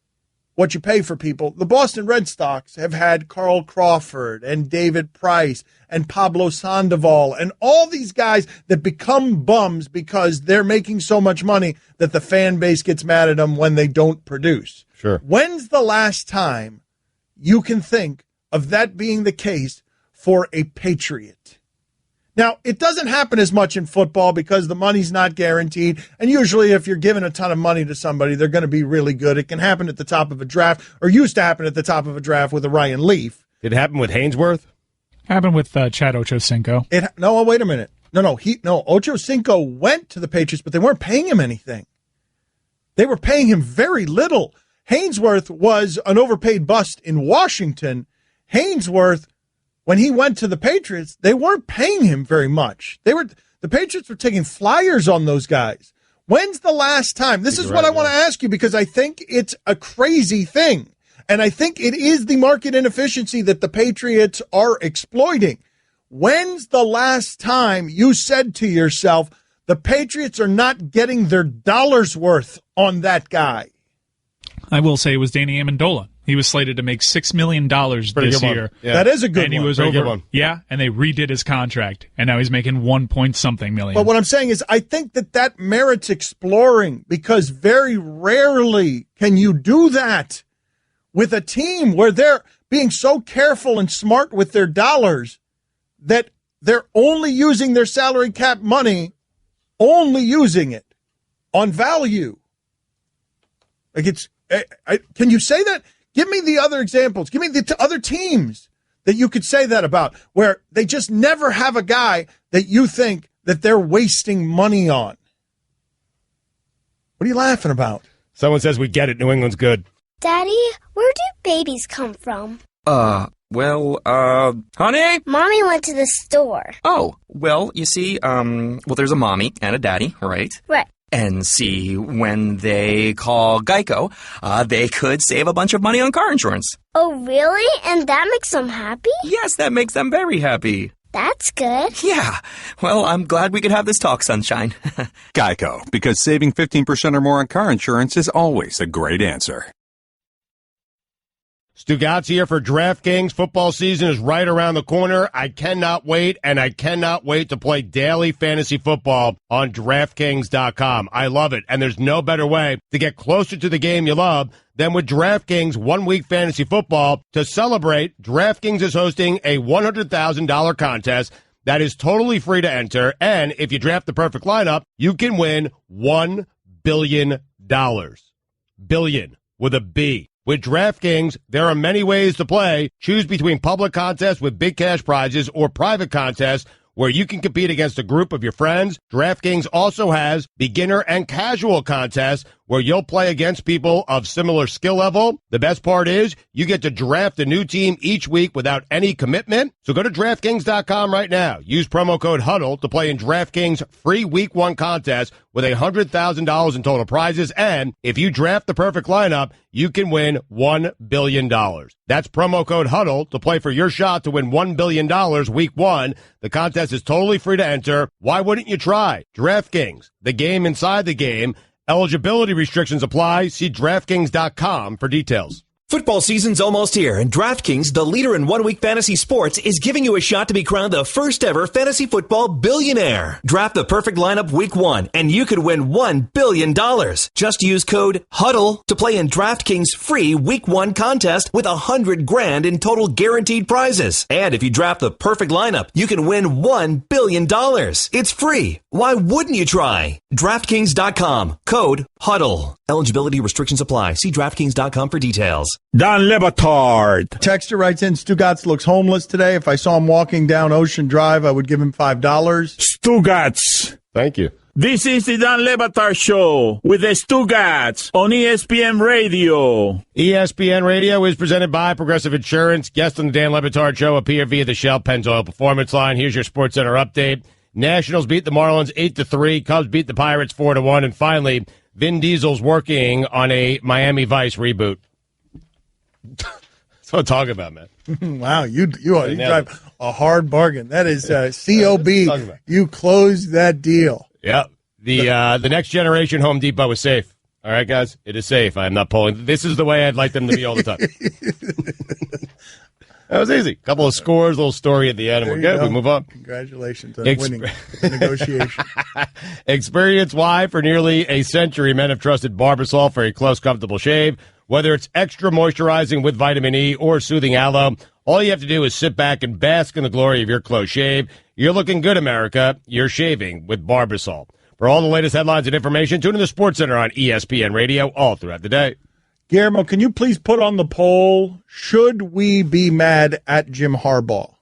what you pay for people. The Boston Red Sox have had Carl Crawford and David Price and Pablo Sandoval and all these guys that become bums because they're making so much money that the fan base gets mad at them when they don't produce. Sure. When's the last time you can think of that being the case for a Patriot? Now, it doesn't happen as much in football because the money's not guaranteed. And usually if you're giving a ton of money to somebody, they're going to be really good. It can happen at the top of a draft, or used to happen at the top of a draft with a Ryan Leaf. Did it happen with Hainsworth? Happened with Chad Ochocinco. No, wait a minute. No, Ochocinco went to the Patriots, but they weren't paying him anything. They were paying him very little. Hainsworth was an overpaid bust in Washington. Hainsworth, when he went to the Patriots, they weren't paying him very much. The Patriots were taking flyers on those guys. When's the last time? This is what I want to ask you because I think it's a crazy thing. And I think it is the market inefficiency that the Patriots are exploiting. When's the last time you said to yourself, the Patriots are not getting their dollar's worth on that guy? I will say it was Danny Amendola. He was slated to make $6 million this year. Yeah. That is a good one. And he was good one. Yeah, and they redid his contract, and now he's making 1 point something million. But what I'm saying is I think that merits exploring because very rarely can you do that with a team where they're being so careful and smart with their dollars that they're only using their salary cap money, only using it on value. Like can you say that? Give me the other examples. Give me the other teams that you could say that about, where they just never have a guy that you think that they're wasting money on. What are you laughing about? Someone says we get it. New England's good. Daddy, where do babies come from? Honey? Mommy went to the store. Oh, well, you see, there's a mommy and a daddy, right? Right. And see, when they call Geico, they could save a bunch of money on car insurance. Oh, really? And that makes them happy? Yes, that makes them very happy. That's good. Yeah. Well, I'm glad we could have this talk, Sunshine. Geico, because saving 15% or more on car insurance is always a great answer. Stugotz here for DraftKings. Football season is right around the corner. I cannot wait, and I cannot wait to play daily fantasy football on DraftKings.com. I love it, and there's no better way to get closer to the game you love than with DraftKings 1 week fantasy football. To celebrate, DraftKings is hosting a $100,000 contest that is totally free to enter, and if you draft the perfect lineup, you can win $1 billion. Billion with a B. With DraftKings, there are many ways to play. Choose between public contests with big cash prizes or private contests where you can compete against a group of your friends. DraftKings also has beginner and casual contests where you'll play against people of similar skill level. The best part is you get to draft a new team each week without any commitment. So go to DraftKings.com right now. Use promo code HUDDLE to play in DraftKings free Week 1 contest with $100,000 in total prizes. And if you draft the perfect lineup, you can win $1 billion. That's promo code HUDDLE to play for your shot to win $1 billion Week 1. The contest is totally free to enter. Why wouldn't you try? DraftKings, the game inside the game. Eligibility restrictions apply. See DraftKings.com for details. Football season's almost here, and DraftKings, the leader in one-week fantasy sports, is giving you a shot to be crowned the first-ever fantasy football billionaire. Draft the perfect lineup week 1, and you could win $1 billion. Just use code HUDDLE to play in DraftKings' free Week 1 contest with $100,000 in total guaranteed prizes. And if you draft the perfect lineup, you can win $1 billion. It's free. Why wouldn't you try? DraftKings.com. Code HUDDLE. Eligibility restrictions apply. See DraftKings.com for details. Don Le Batard. Texter writes in, Stugotz looks homeless today. If I saw him walking down Ocean Drive, I would give him $5. Stugotz. Thank you. This is the Don Le Batard Show with the Stugotz on ESPN Radio. ESPN Radio is presented by Progressive Insurance. Guests on the Dan Le Batard Show appear via the Shell Pennzoil Performance Line. Here's your SportsCenter update. Nationals beat the Marlins 8-3. Cubs beat the Pirates 4-1. And finally, Vin Diesel's working on a Miami Vice reboot. That's what I'm talking about, man. Wow, you drive a hard bargain. That is COB. You closed that deal. Yep. The next generation Home Depot is safe. All right, guys, it is safe. I am not pulling. This is the way I'd like them to be all the time. That was easy. Couple of scores, little story at the end, and we're good. We move on. Congratulations on winning the negotiation. Experience why for nearly a century men have trusted Barbasol for a close, comfortable shave. Whether it's extra moisturizing with vitamin E or soothing aloe, all you have to do is sit back and bask in the glory of your close shave. You're looking good, America. You're shaving with Barbasol. For all the latest headlines and information, tune in to the SportsCenter on ESPN Radio all throughout the day. Guillermo, can you please put on the poll, should we be mad at Jim Harbaugh?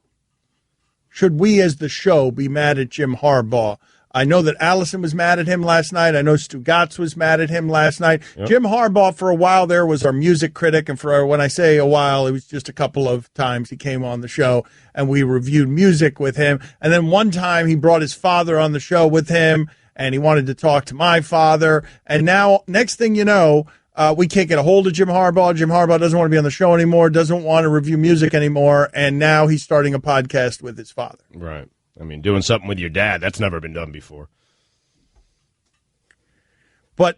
Should we as the show be mad at Jim Harbaugh? I know that Allison was mad at him last night. I know Stugotz was mad at him last night. Yep. Jim Harbaugh, for a while there, was our music critic. And for when I say a while, it was just a couple of times he came on the show and we reviewed music with him. And then one time he brought his father on the show with him and he wanted to talk to my father. And now, next thing you know, we can't get a hold of Jim Harbaugh. Jim Harbaugh doesn't want to be on the show anymore, doesn't want to review music anymore. And now he's starting a podcast with his father. Right. I mean, doing something with your dad, that's never been done before. But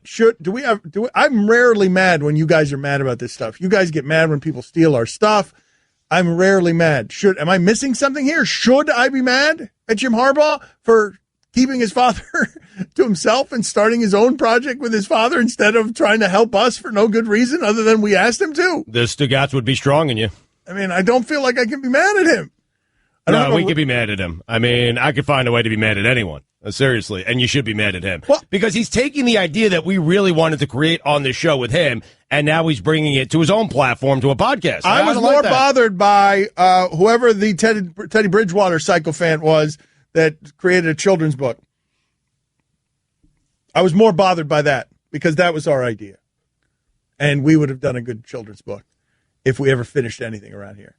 I'm rarely mad when you guys are mad about this stuff. You guys get mad when people steal our stuff. I'm rarely mad. Am I missing something here? Should I be mad at Jim Harbaugh for keeping his father to himself and starting his own project with his father instead of trying to help us for no good reason other than we asked him to? The Stugotz would be strong in you. I mean, I don't feel like I can be mad at him. No, we could be mad at him. I mean, I could find a way to be mad at anyone. Seriously. And you should be mad at him. Well, because he's taking the idea that we really wanted to create on the show with him, and now he's bringing it to his own platform, to a podcast. I was more bothered by whoever the Teddy Bridgewater sycophant was that created a children's book. I was more bothered by that because that was our idea. And we would have done a good children's book if we ever finished anything around here.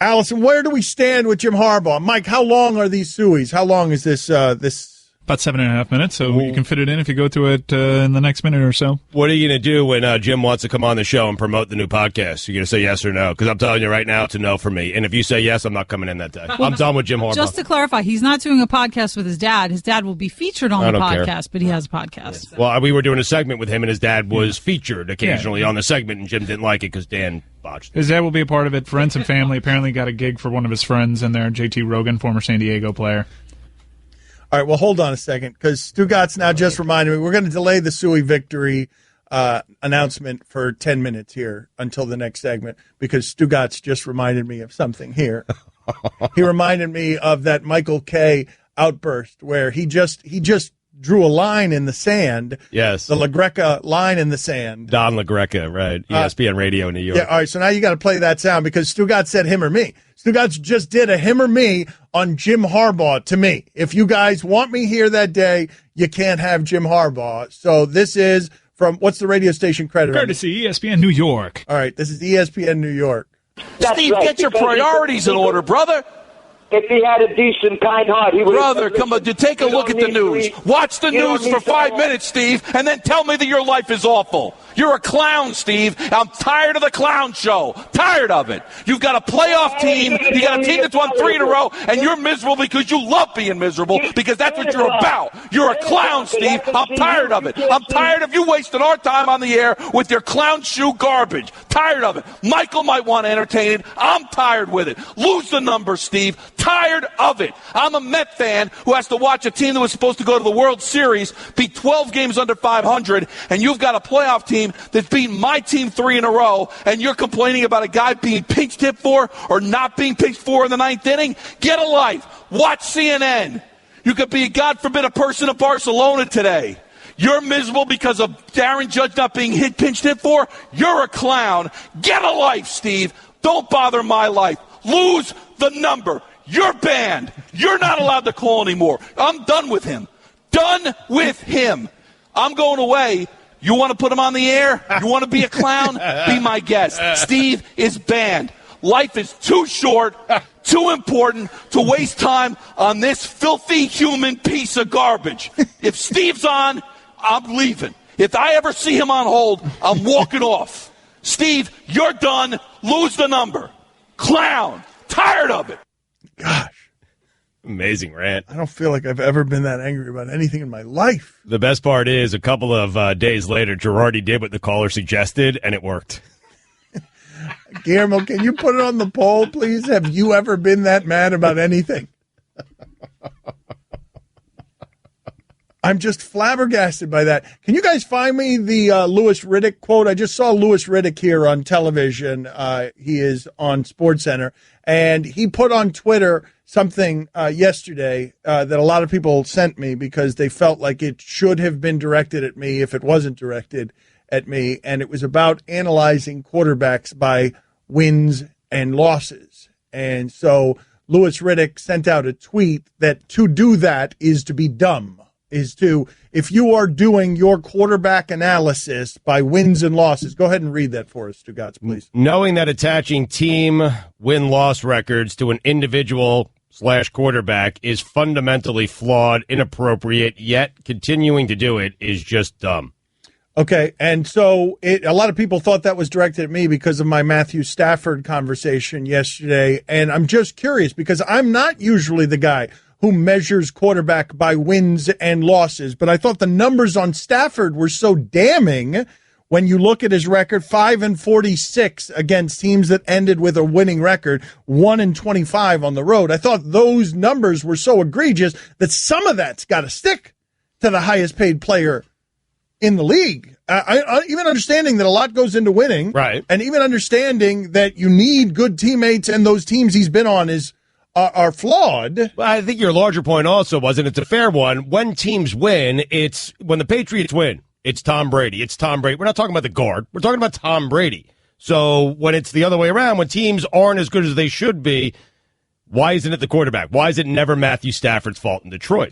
Allison, where do we stand with Jim Harbaugh? Mike, how long are these suies? How long is this? About 7.5 minutes, so you can fit it in if you go through it in the next minute or so. What are you going to do when Jim wants to come on the show and promote the new podcast? You going to say yes or no? Because I'm telling you right now, it's a no for me. And if you say yes, I'm not coming in that day. I'm done with Jim Harbaugh. Just to clarify, he's not doing a podcast with his dad. His dad will be featured on the podcast, but he has a podcast. Well, we were doing a segment with him, and his dad was featured occasionally on the segment, and Jim didn't like it because Dan botched it. His dad will be a part of it. Friends and family apparently got a gig for one of his friends in there, JT Rogan, former San Diego player. All right, well, hold on a second, because Stugotz now just reminded me, we're going to delay the Suey victory announcement for 10 minutes here until the next segment, because Stugotz just reminded me of something here. He reminded me of that Michael Kay outburst where he just drew a line in the sand. Yes. The La Greca line in the sand. Don La Greca, right. ESPN Radio in New York. Yeah, all right, so now you got to play that sound because Stugotz said him or me. Stugotz just did a him or me on Jim Harbaugh to me. If you guys want me here that day, you can't have Jim Harbaugh. So this is from, what's the radio station credit? Courtesy ESPN New York. All right, this is ESPN New York. Steve, get your priorities in order, brother. if he had a decent, kind heart, he would. Brother, come on, take a look at the news. Watch the news for 5 minutes, Steve, and then tell me that your life is awful. You're a clown, Steve. I'm tired of the clown show. Tired of it. You've got a playoff team. You got a team that's won 3 in a row, and you're miserable because you love being miserable, because that's what you're about. You're a clown, Steve. I'm tired of it. I'm tired of you wasting our time on the air with your clown shoe garbage. Tired of it. Michael might want to entertain it. I'm tired with it. Lose the numbers, Steve. Tired of it. I'm a Met fan who has to watch a team that was supposed to go to the World Series be 12 games under 500, and you've got a playoff team that's beaten my team 3 in a row, and you're complaining about a guy being pinched hit for or not being pinched for in the 9th inning? Get a life. Watch CNN. You could be, God forbid, a person of Barcelona today. You're miserable because of Darren Judge not being pinched hit for? You're a clown. Get a life, Steve. Don't bother my life. Lose the number. You're banned. You're not allowed to call anymore. I'm done with him. Done with him. I'm going away. You want to put him on the air? You want to be a clown? Be my guest. Steve is banned. Life is too short, too important to waste time on this filthy human piece of garbage. If Steve's on, I'm leaving. If I ever see him on hold, I'm walking off. Steve, you're done. Lose the number. Clown. Tired of it. Gosh. Amazing rant. I don't feel like I've ever been that angry about anything in my life. The best part is a couple of days later, Girardi did what the caller suggested, and it worked. Guillermo, can you put it on the poll, please? Have you ever been that mad about anything? I'm just flabbergasted by that. Can you guys find me the Louis Riddick quote? I just saw Louis Riddick here on television. He is on SportsCenter, and he put on Twitter something yesterday that a lot of people sent me because they felt like it should have been directed at me if it wasn't directed at me, and it was about analyzing quarterbacks by wins and losses. And so Louis Riddick sent out a tweet that to do that is to be dumb. If you are doing your quarterback analysis by wins and losses, go ahead and read that for us, Stugotz, please. Knowing that attaching team win-loss records to an individual/quarterback is fundamentally flawed, inappropriate, yet continuing to do it is just dumb. Okay, and so a lot of people thought that was directed at me because of my Matthew Stafford conversation yesterday, and I'm just curious because I'm not usually the guy who measures quarterback by wins and losses, but I thought the numbers on Stafford were so damning when you look at his record, 5-46 against teams that ended with a winning record, 1-25 on the road. I thought those numbers were so egregious that some of that's got to stick to the highest paid player in the league. I even understanding that a lot goes into winning, right? And even understanding that you need good teammates and those teams he's been on are flawed. Well, I think your larger point also was, and it's a fair one, when teams win, it's when the Patriots win, it's Tom Brady. It's Tom Brady. We're not talking about the guard. We're talking about Tom Brady. So when it's the other way around, when teams aren't as good as they should be, why isn't it the quarterback? Why is it never Matthew Stafford's fault in Detroit?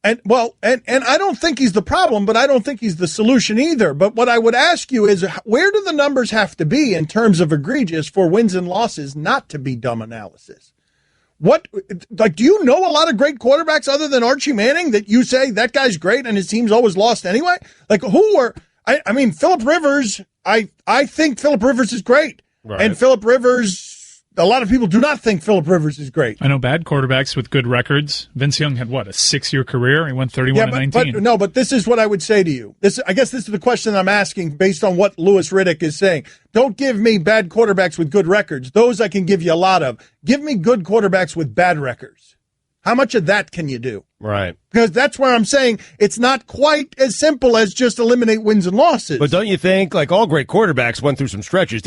And I don't think he's the problem, but I don't think he's the solution either. But what I would ask you is, where do the numbers have to be in terms of egregious for wins and losses not to be dumb analysis? Do you know a lot of great quarterbacks other than Archie Manning that you say that guy's great and his team's always lost anyway? I mean, Phillip Rivers, I think Phillip Rivers is great. Right. And Phillip Rivers, a lot of people do not think Phillip Rivers is great. I know bad quarterbacks with good records. Vince Young had, a 6-year career? He went 31-19. But this is what I would say to you. I guess this is the question I'm asking based on what Louis Riddick is saying. Don't give me bad quarterbacks with good records. Those I can give you a lot of. Give me good quarterbacks with bad records. How much of that can you do? Right. Because that's where I'm saying it's not quite as simple as just eliminate wins and losses. But don't you think, all great quarterbacks went through some stretches?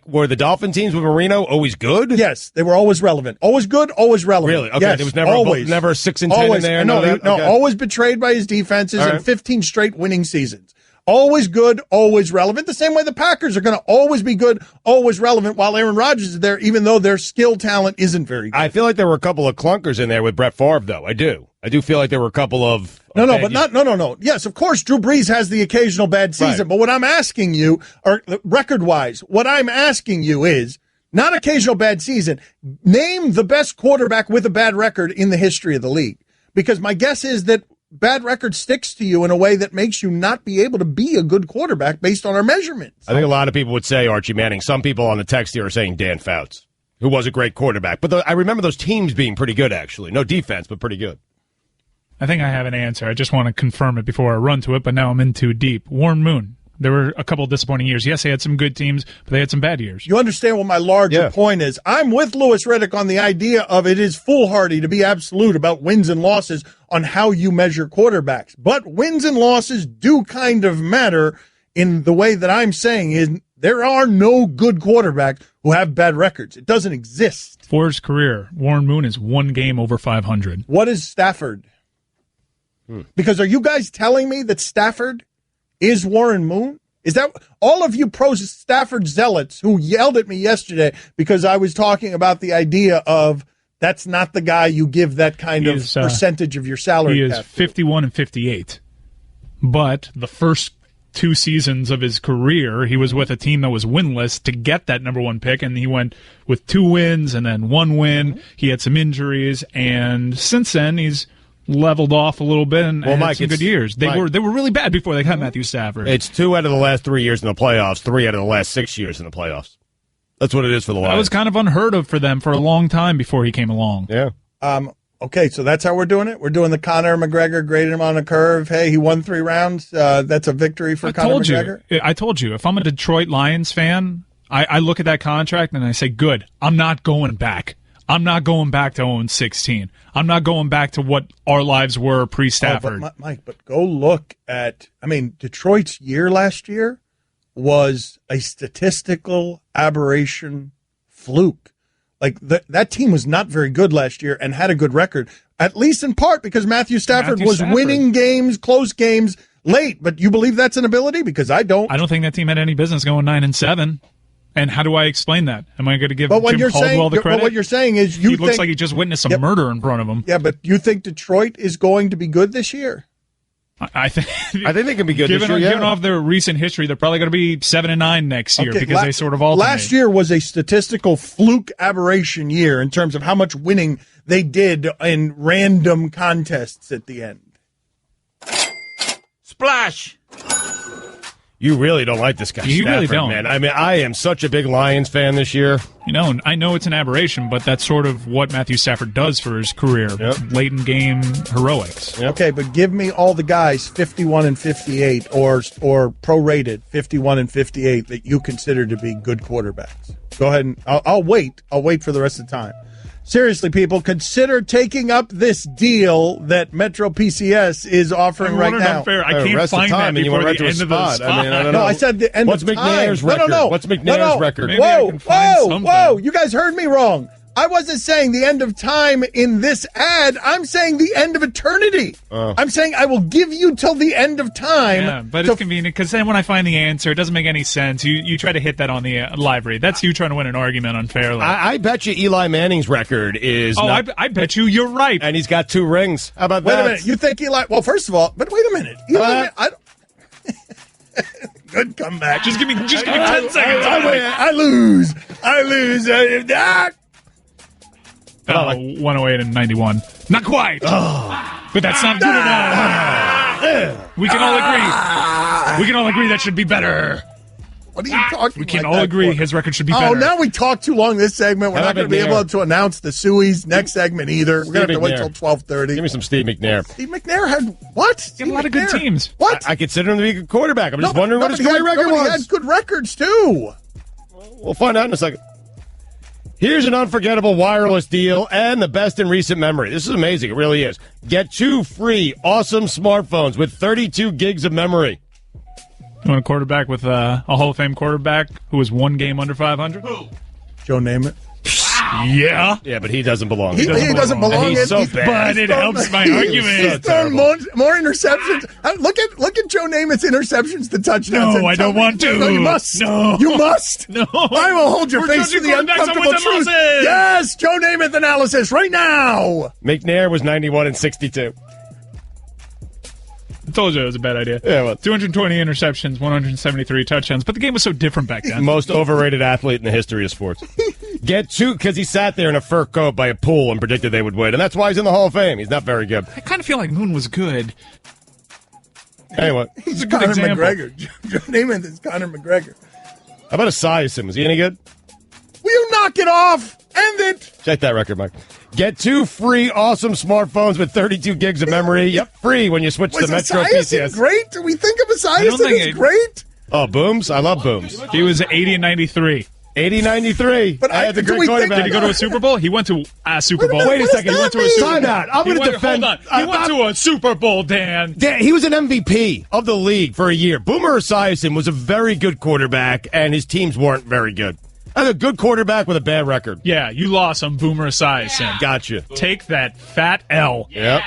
Were the Dolphin teams with Marino always good? Yes, they were always relevant. Always good, always relevant. Really? Okay, yes, there was never a 6-10 in there? No, okay. Always betrayed by his defenses All right. and 15 straight winning seasons. Always good, always relevant. The same way the Packers are going to always be good, always relevant while Aaron Rodgers is there, even though their skill talent isn't very good. I feel like there were a couple of clunkers in there with Brett Favre, though. I do feel like there were a couple of... No. Yes, of course, Drew Brees has the occasional bad season, right. But what I'm asking you, or record-wise, what I'm asking you is, not occasional bad season. Name the best quarterback with a bad record in the history of the league. Because my guess is that bad record sticks to you in a way that makes you not be able to be a good quarterback based on our measurements. I think a lot of people would say Archie Manning. Some people on the text here are saying Dan Fouts, who was a great quarterback. But I remember those teams being pretty good, actually. No defense, but pretty good. I think I have an answer. I just want to confirm it before I run to it, but now I'm in too deep. Warren Moon. There were a couple of disappointing years. Yes, they had some good teams, but they had some bad years. You understand what my larger point is. I'm with Louis Riddick on the idea of it is foolhardy to be absolute about wins and losses on how you measure quarterbacks. But wins and losses do kind of matter in the way that I'm saying is there are no good quarterbacks who have bad records. It doesn't exist. For his career, Warren Moon is one game over 500. What is Stafford? Because are you guys telling me that Stafford is Warren Moon? Is that all of you pro Stafford zealots who yelled at me yesterday because I was talking about the idea of that's not the guy you give that kind of percentage of your salary He is cap 51 and 58. But the first 2 seasons of his career, he was with a team that was winless to get that number 1 pick, and he went with 2 wins and then 1 win. Mm-hmm. He had some injuries, and since then he's leveled off a little bit and had some good years. They were really bad before they got Matthew Stafford. It's 2 out of the last 3 years in the playoffs, 3 out of the last 6 years in the playoffs. That's what it is for the Lions. That was kind of unheard of for them for a long time before he came along. Yeah. Okay, so that's how we're doing it. We're doing the Conor McGregor, grading him on a curve. Hey, he won 3 rounds. That's a victory for Conor McGregor. I told you, if I'm a Detroit Lions fan, I look at that contract and I say, good, I'm not going back. I'm not going back to 0-16. I'm not going back to what our lives were pre-Stafford. Mike, but go look at, Detroit's year last year was a statistical aberration fluke. Like, that team was not very good last year and had a good record, at least in part because Matthew Stafford was winning games, close games, late. But you believe that's an ability? Because I don't. I don't think that team had any business going 9-7. And how do I explain that? Am I going to give Jim Caldwell the credit? But what you're saying is he looks like he just witnessed a murder in front of him. Yeah, but you think Detroit is going to be good this year? I think they can be good this year. Given off their recent history, they're probably going to be 7-9 next year because they sort of alternate. Last year was a statistical fluke aberration year in terms of how much winning they did in random contests at the end. Splash! You really don't like this guy, You Stafford, really don't. man. I am such a big Lions fan this year. I know it's an aberration, but that's sort of what Matthew Stafford does for his career. Late in game heroics. Okay, but give me all the guys 51 and 58 or prorated 51 and 58 that you consider to be good quarterbacks. Go ahead and I'll wait. I'll wait for the rest of the time. Seriously, people, consider taking up this deal that Metro PCS is offering right now. Unfair. I can't find that before the end of the spot. I don't know. No, I said the end What's of time. McNair's record? No. What's McNair's record? Maybe I can find something. Whoa! You guys heard me wrong. I wasn't saying the end of time in this ad. I'm saying the end of eternity. I'm saying I will give you till the end of time. Yeah, but it's convenient because then when I find the answer, it doesn't make any sense. You try to hit that on the library. That's you trying to win an argument unfairly. I bet you Eli Manning's record is I bet you're right. And he's got 2 rings. How about that? Wait a minute. You think Eli... Well, first of all... But wait a minute. Eli... Good comeback. Just give me 10 seconds. I lose. 108 and 91. Not quite. But that's not good enough. We can all agree that should be better. What are you talking We can all agree his record should be better. Oh, now we talked too long this segment. We're not going to be able to announce the Sueys next segment either. We're going to have to wait till 12:30. Give me some Steve McNair. Steve McNair had what? He had a lot of good teams. What? I consider him to be a good quarterback. I'm just wondering what his career record was. He had good records, too. We'll find out in a second. Here's an unforgettable wireless deal and the best in recent memory. This is amazing. It really is. Get 2 free awesome smartphones with 32 gigs of memory. You want a quarterback with a Hall of Fame quarterback who was 1 game under 500? Who? Joe Namath. Yeah. Yeah, but he doesn't belong. He doesn't belong. He's so bad. But it helps my argument. He's thrown more interceptions. Look at Joe Namath's interceptions to touchdowns. No, I don't want to. No, you must. No. You must. No. I will hold your face to the uncomfortable truth. Yes, Joe Namath analysis right now. McNair was 91 and 62. I told you it was a bad idea. Yeah, well, 220 interceptions, 173 touchdowns. But the game was so different back then. Most overrated athlete in the history of sports. Get two, because he sat there in a fur coat by a pool and predicted they would win. And that's why he's in the Hall of Fame. He's not very good. I kind of feel like Moon was good. Anyway. He's a good Conor example. McGregor. Joe Namath is Conor McGregor. How about Esiason? Was he any good? Will you knock it off? End it. Check that record, Mike. Get 2 free awesome smartphones with 32 gigs of memory. Yep, free when you switch to Metro Esiason PCS. great? Do we think of Esiason as great? Oh, Booms? I love Booms. He was 80 and 93. 80-93. But I had the great quarterback. Did he go to a Super Bowl? He went to a Super Bowl. Wait a second. He went to a mean? Super Time Bowl. out. I'm going to defend. Hold on. He went to a Super Bowl, Dan. He was an MVP of the league for a year. Boomer Esiason was a very good quarterback, and his teams weren't very good. And a good quarterback with a bad record. Yeah, you lost on Boomer Esiason. Yeah. Gotcha. Take that fat L. Yep.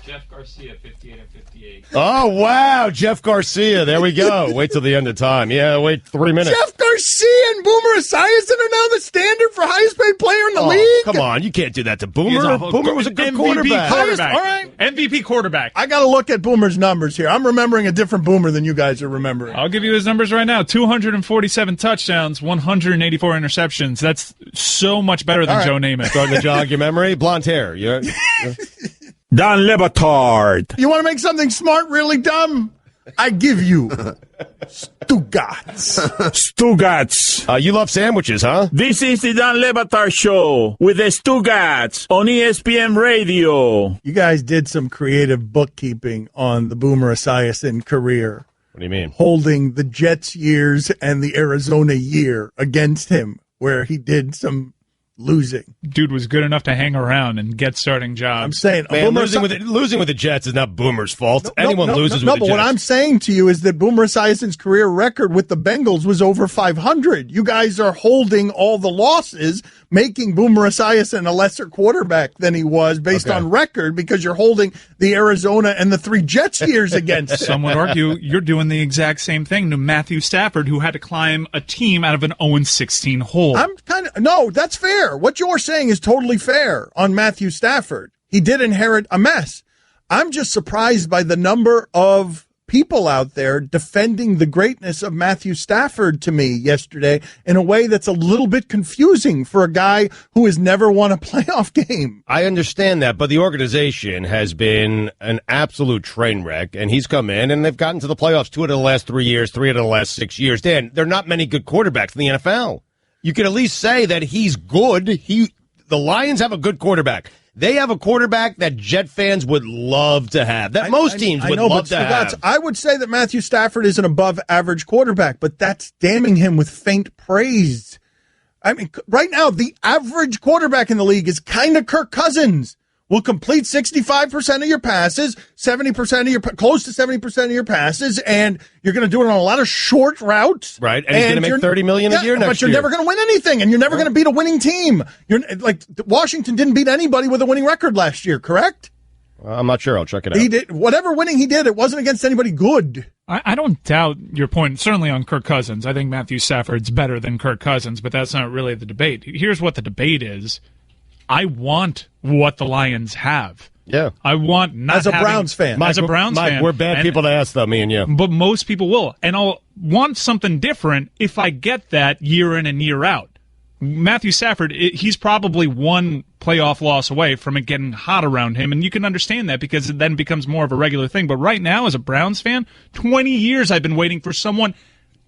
Jeff Garcia, 58 and 58. Oh, wow. Jeff Garcia. There we go. Wait till the end of time. Yeah, wait 3 minutes. Jeff Garcia and Boomer Esiason are now the standard for highest paid player in the league? Come on. You can't do that to Boomer. Boomer was a good MVP quarterback. quarterback. All right. MVP quarterback. I got to look at Boomer's numbers here. I'm remembering a different Boomer than you guys are remembering. I'll give you his numbers right now. 247 touchdowns, 184 interceptions. That's so much better than Joe Namath. Starting to jog your memory. Blonde hair. Yeah. Dan Le Batard. You want to make something smart really dumb? I give you Stugotz. Stugotz. You love sandwiches, huh? This is the Dan Le Batard Show with the Stugotz on ESPN Radio. You guys did some creative bookkeeping on the Boomer Esiason career. What do you mean? Holding the Jets years and the Arizona year against him, where he did some losing. Dude was good enough to hang around and get starting jobs. I'm saying, Man, losing with the Jets is not Boomer's fault. Anyone loses with the but Jets. what I'm saying to you is that Boomer Esiason's career record with the Bengals was over 500. You guys are holding all the losses, making Boomer Esiason a lesser quarterback than he was based on record because you're holding the Arizona and the 3 Jets years against him. Some would argue you're doing the exact same thing to Matthew Stafford, who had to climb a team out of an 0-16 hole. No, that's fair. What you're saying is totally fair on Matthew Stafford. He did inherit a mess. I'm just surprised by the number of people out there defending the greatness of Matthew Stafford to me yesterday in a way that's a little bit confusing for a guy who has never won a playoff game. I understand that, but the organization has been an absolute train wreck, and he's come in, and they've gotten to the playoffs 2 out of the last 3 years, 3 out of the last 6 years. Dan, there are not many good quarterbacks in the NFL. You could at least say that he's good. The Lions have a good quarterback. They have a quarterback that Jet fans would love to have, that most teams would love to have. I would say that Matthew Stafford is an above-average quarterback, but that's damning him with faint praise. I mean, right now, the average quarterback in the league is kind of Kirk Cousins. Will complete 65% of your passes, 70% of your close to 70% of your passes, and you're going to do it on a lot of short routes. Right, and he's going to make $30 million a year next year. But you're never going to win anything, and you're never going to beat a winning team. You're like Washington didn't beat anybody with a winning record last year, correct? I'm not sure. I'll check it out. He did whatever winning he did. It wasn't against anybody good. I don't doubt your point, certainly on Kirk Cousins. I think Matthew Stafford's better than Kirk Cousins, but that's not really the debate. Here's what the debate is. I want what the Lions have. Yeah. I want not as a Browns fan. As a Browns fan. We're bad people to ask, though, me and you. But most people will. And I'll want something different if I get that year in and year out. Matthew Stafford, he's probably one playoff loss away from it getting hot around him, and you can understand that because it then becomes more of a regular thing. But right now, as a Browns fan, 20 years I've been waiting for someone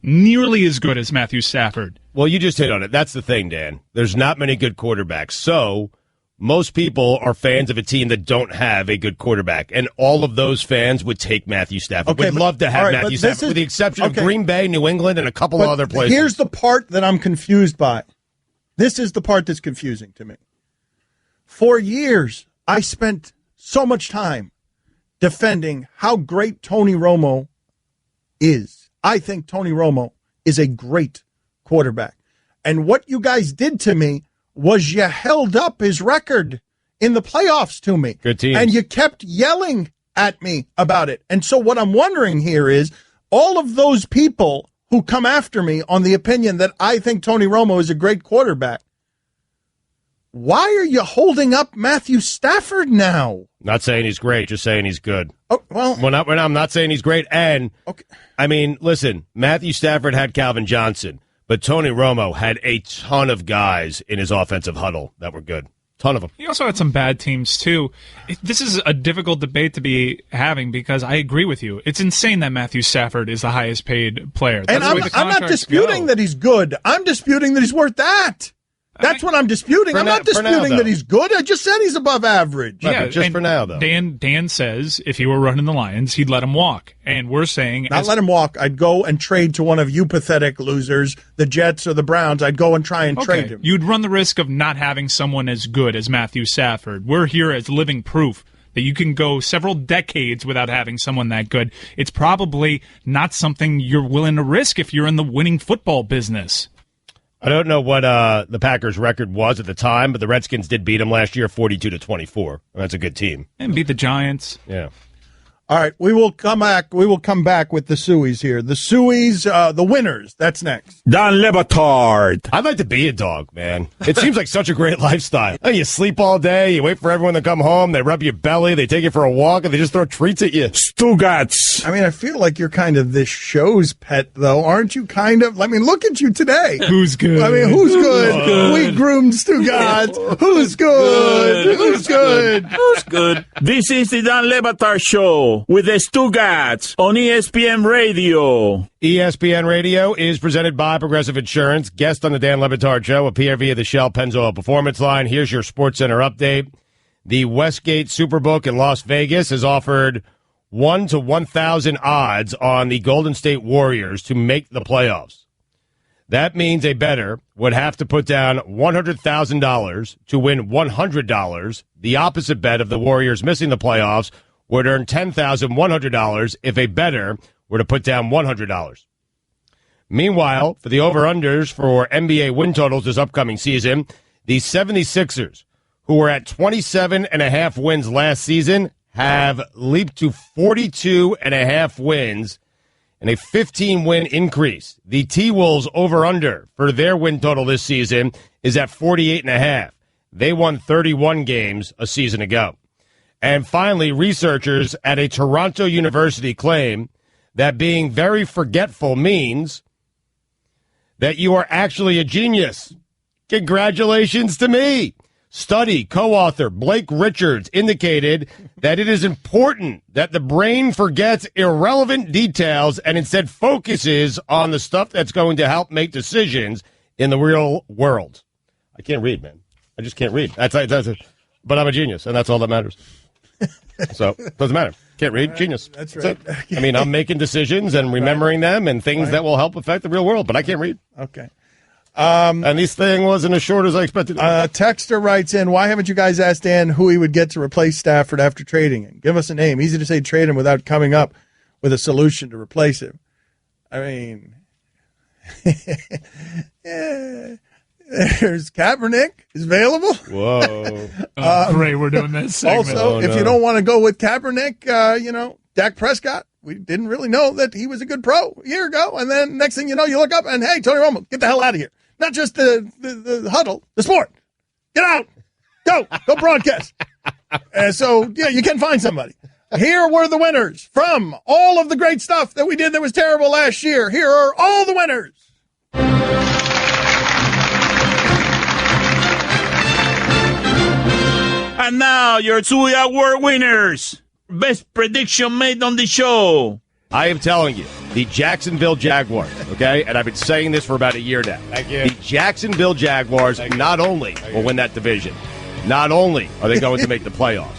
nearly as good as Matthew Stafford. Well, you just hit on it. That's the thing, Dan. There's not many good quarterbacks. So most people are fans of a team that don't have a good quarterback. And all of those fans would take Matthew Stafford. Would love to have Matthew Stafford, with the exception of Green Bay, New England, and a couple of other places. Here's the part that I'm confused by. This is the part that's confusing to me. For years, I spent so much time defending how great Tony Romo is. I think Tony Romo is a great quarterback. And what you guys did to me was you held up his record in the playoffs to me. Good team. And you kept yelling at me about it. And so what I'm wondering here is all of those people who come after me on the opinion that I think Tony Romo is a great quarterback, why are you holding up Matthew Stafford now? Not saying he's great, just saying he's good. Oh, well. I'm not saying he's great. And, okay. I mean, listen, Matthew Stafford had Calvin Johnson, but Tony Romo had a ton of guys in his offensive huddle that were good. Ton of them. He also had some bad teams, too. This is a difficult debate to be having because I agree with you. It's insane that Matthew Stafford is the highest paid player. And I'm not disputing that he's good. I'm disputing that he's worth that. That's what I'm disputing. I'm not disputing that he's good. I just said he's above average. Yeah, just for now, though. Dan says if he were running the Lions, he'd let him walk. And we're saying... Not let him walk. I'd go and trade to one of you pathetic losers, the Jets or the Browns. I'd go and try and trade him. You'd run the risk of not having someone as good as Matthew Stafford. We're here as living proof that you can go several decades without having someone that good. It's probably not something you're willing to risk if you're in the winning football business. I don't know what the Packers' record was at the time, but the Redskins did beat them last year 42-24. That's a good team. And beat the Giants. Yeah. All right, we will come back. We will come back with the Sueys here. The Sueys, the winners. That's next. Don Batard. I'd like to be a dog, man. It seems like such a great lifestyle. You sleep all day. You wait for everyone to come home. They rub your belly. They take you for a walk, and they just throw treats at you. Stugotz. I mean, I feel like you're kind of this show's pet, though, aren't you? Kind of. I mean, look at you today. Who's good? I mean, who's good? We groomed Stugotz. Who's good? Who's good? Who's good? This is the Don Batard Show with the Stugotz on ESPN Radio. ESPN Radio is presented by Progressive Insurance. Guest on the Dan Le Batard Show, a PRV of the Shell Pennzoil Performance Line. Here's your SportsCenter update. The Westgate Superbook in Las Vegas has offered 1 to 1,000 odds on the Golden State Warriors to make the playoffs. That means a bettor would have to put down $100,000 to win $100. The opposite bet of the Warriors missing the playoffs would earn $10,100 if a bettor were to put down $100. Meanwhile, for the over-unders for NBA win totals this upcoming season, the 76ers, who were at 27.5 wins last season, have leaped to 42.5 wins and a 15-win increase. The T-Wolves over-under for their win total this season is at 48.5. They won 31 games a season ago. And finally, researchers at a Toronto university claim that being very forgetful means that you are actually a genius. Congratulations to me. Study co-author Blake Richards indicated that it is important that the brain forgets irrelevant details and instead focuses on the stuff that's going to help make decisions in the real world. I can't read, man. I just can't read. But I'm a genius, and that's all that matters. So, doesn't matter. Can't read. Genius. That's right. I mean, I'm making decisions and remembering them and things that will help affect the real world, but I can't read. Okay. And this thing wasn't as short as I expected. Texter writes in, why haven't you guys asked Dan who he would get to replace Stafford after trading him? Give us a name. Easy to say trade him without coming up with a solution to replace him. I mean, yeah. There's Kaepernick is available. Whoa. Great, we're doing this segment. Also, if you don't want to go with Kaepernick, Dak Prescott, we didn't really know that he was a good pro a year ago. And then next thing you know, you look up and, hey, Tony Romo, get the hell out of here. Not just the huddle, the sport. Get out. Go broadcast. So, you can find somebody. Here were the winners from all of the great stuff that we did that was terrible last year. Here are all the winners. And now, your 2 award winners. Best prediction made on the show. I am telling you, the Jacksonville Jaguars, okay? And I've been saying this for about a year now. Thank you. The Jacksonville Jaguars not only will win that division, not only are they going to make the playoffs,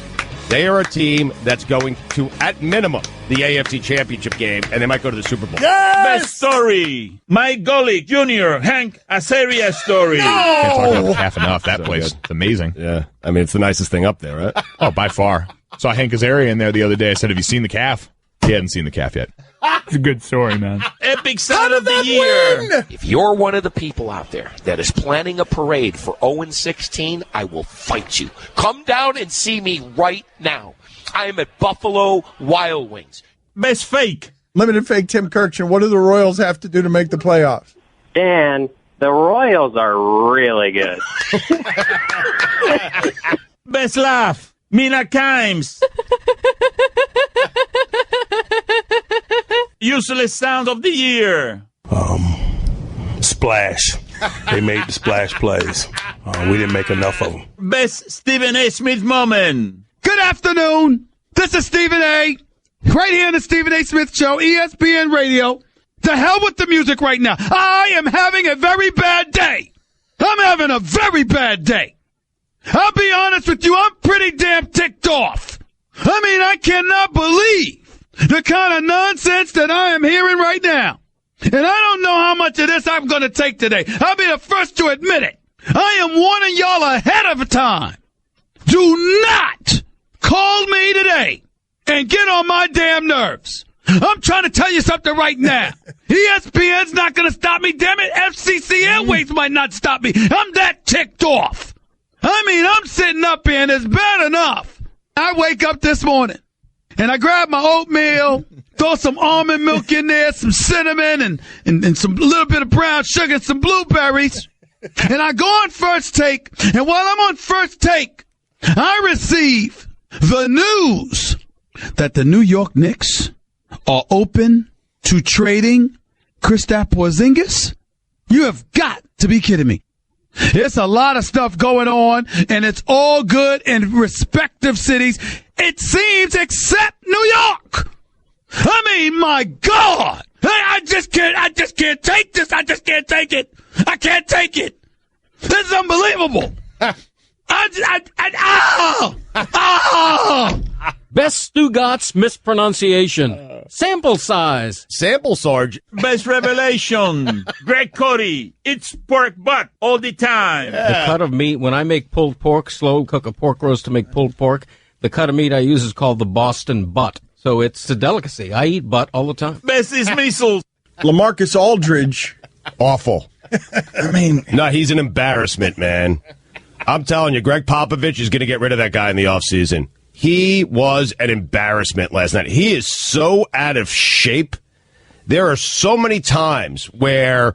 they are a team that's going to, at minimum, the AFC Championship game, and they might go to the Super Bowl. Yes! Best story. Mike Golick Jr., Hank Azaria story. No! Can't talk about half enough. That place. It's amazing. Yeah. I mean, it's the nicest thing up there, right? Oh, by far. Saw Hank Azaria in there the other day. I said, have you seen the calf? He hadn't seen the calf yet. It's a good story, man. Epic sound of the year. If you're one of the people out there that is planning a parade for 0-16, I will fight you. Come down and see me right now. I am at Buffalo Wild Wings. Best fake. Limited fake Tim Kirkchen. What do the Royals have to do to make the playoffs? Dan, The Royals are really good. Best laugh, Mina Kimes. Useless sound of the year. Splash. They made the splash plays. We didn't make enough of them. Best Stephen A. Smith moment. Good afternoon. This is Stephen A. Right here in the Stephen A. Smith Show, ESPN Radio. To hell with the music right now. I am having a very bad day. I'm having a very bad day. I'll be honest with you, I'm pretty damn ticked off. I mean, I cannot believe the kind of nonsense that I am hearing right now. And I don't know how much of this I'm going to take today. I'll be the first to admit it. I am warning y'all ahead of time. Do not call me today and get on my damn nerves. I'm trying to tell you something right now. ESPN's not going to stop me, damn it. FCC Airways might not stop me. I'm that ticked off. I mean, I'm sitting up here and it's bad enough. I wake up this morning and I grab my oatmeal, throw some almond milk in there, some cinnamon and some little bit of brown sugar, some blueberries. And I go on First Take. And while I'm on First Take, I receive the news that the New York Knicks are open to trading Kristaps Porzingis? You have got to be kidding me. There's a lot of stuff going on, and it's all good in respective cities, it seems, except New York. I mean, my God. I just can't take this. I just can't take it. I can't take it. This is unbelievable. Best Stugotz mispronunciation. Sample size. Sample Sarge. Best revelation. Greg Cody. It's pork butt all the time. The cut of meat, when I make pulled pork, slow cook a pork roast to make pulled pork, the cut of meat I use is called the Boston butt. So it's a delicacy. I eat butt all the time. Best is measles. LaMarcus Aldridge. Awful. I mean. No, he's an embarrassment, man. I'm telling you, Greg Popovich is going to get rid of that guy in the offseason. He was an embarrassment last night. He is so out of shape. There are so many times where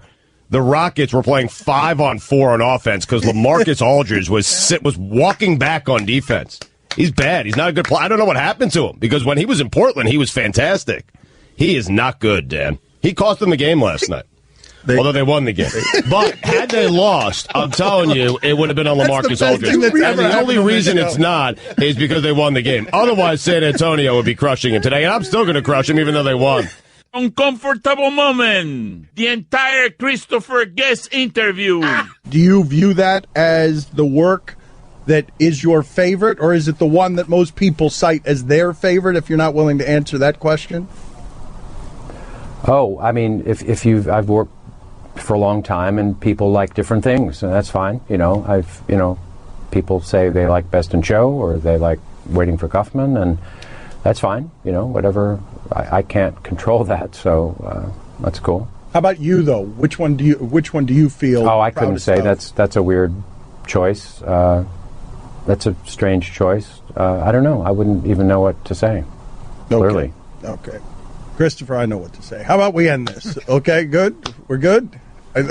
the Rockets were playing 5-on-4 on offense because LaMarcus Aldridge was walking back on defense. He's bad. He's not a good player. I don't know what happened to him because when he was in Portland, he was fantastic. He is not good, Dan. He cost them the game last night. Although they won the game. But had they lost, I'm telling you, it would have been on LaMarcus Aldridge. And the only reason it's not is because they won the game. Otherwise, San Antonio would be crushing him today. And I'm still going to crush him even though they won. Uncomfortable moment. The entire Christopher Guest interview. Do you view that as the work that is your favorite, or is it the one that most people cite as their favorite, if you're not willing to answer that question? Oh, I mean, I've worked for a long time, and people like different things, and that's fine. People say they like Best in Show, or they like Waiting for Kaufman, and that's fine. Whatever. I can't control that, so that's cool. How about you, though? Which one do you feel? Oh, I couldn't say. That's a weird choice. That's a strange choice. I don't know. I wouldn't even know what to say. Clearly. Okay. Christopher, I know what to say. How about we end this? Okay, good? We're good?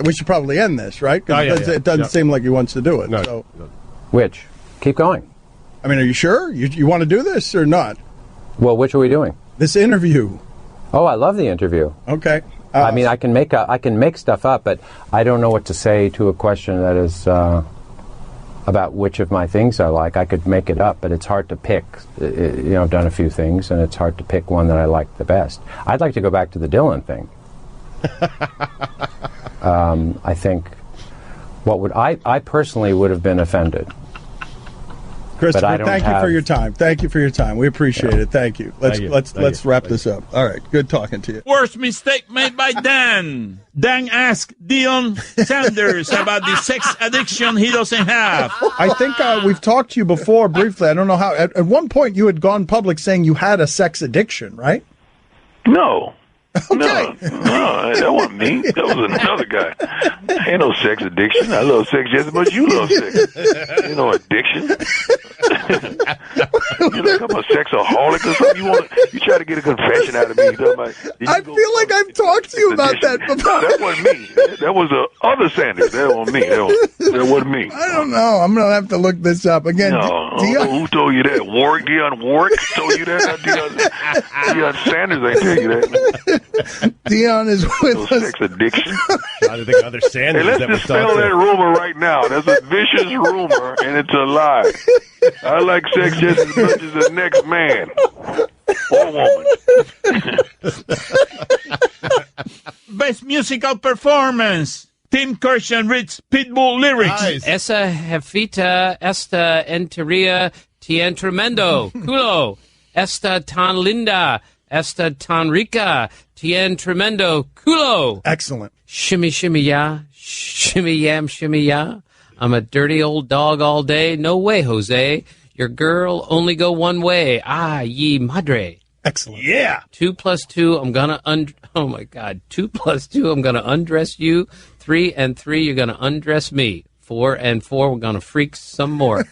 We should probably end this, right? Because it doesn't seem like he wants to do it. No. So. Which? Keep going. I mean, are you sure? You want to do this or not? Well, which are we doing? This interview. Oh, I love the interview. Okay. I mean, I can make stuff up, but I don't know what to say to a question that is about which of my things I like. I could make it up, but it's hard to pick. I've done a few things, and it's hard to pick one that I like the best. I'd like to go back to the Dylan thing. I think I personally would have been offended. Christopher, thank you for your time. Thank you for your time. We appreciate it. Thank you. Let's wrap this up. All right. Good talking to you. Worst mistake made by Dan. Dan asked Deion Sanders about the sex addiction he doesn't have. I think we've talked to you before briefly. I don't know how. At one point, you had gone public saying you had a sex addiction, right? No. No, that wasn't me. That was another guy. Ain't no sex addiction. I love sex just as much as you love sex. Ain't no addiction. You're like, I'm a sexaholic or something. You try to get a confession out of me. I feel like I've talked to you about that before. No, that wasn't me. That was the other Sanders. That wasn't me. That wasn't me. I don't know. I'm going to have to look this up. Again, no, who told you that? Deion Warwick told you that? Deion Sanders ain't tell you that. Deion is with us. Sex addiction. I think other Sanders. Hey, let's dispel that rumor right now. That's a vicious rumor, and it's a lie. I like sex just as much as the next man or woman. Best musical performance. Tim Kirshen reads Pitbull lyrics. Nice. Esa jefita esta enteria tien tremendo. Culo. Esta tan linda. Esta tan rica. Tien tremendo. Culo. Excellent. Shimmy, shimmy, ya. Shimmy, yam, shimmy, ya. I'm a dirty old dog all day. No way, Jose. Your girl only go one way. Ah, ye madre. Excellent. Yeah. 2 plus 2, I'm gonna oh my God. 2 plus 2, I'm gonna undress you. 3 and 3, you're gonna undress me. 4 and 4, we're gonna freak some more.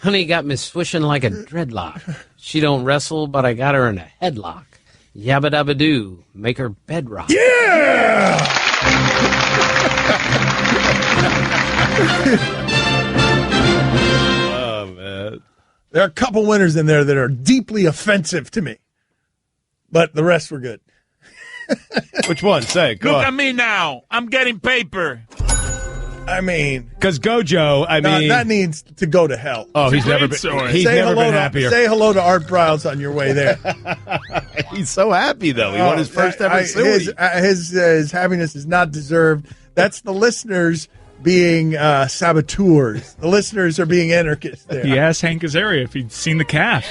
Honey got me swishing like a dreadlock. She don't wrestle, but I got her in a headlock. Yabba dabba doo, make her bedrock. Yeah! Oh, man. There are a couple winners in there that are deeply offensive to me, but the rest were good. Which one? Say, go Look on. at me now. I'm getting paper. I mean, because Gojo, that needs to go to hell. Oh, he's never been happier. Say hello to Art Briles on your way there. He's so happy though. He won his first ever Suey. His happiness is not deserved. That's the listeners being saboteurs. The listeners are being anarchists there. He asked Hank Azaria if he'd seen the calf.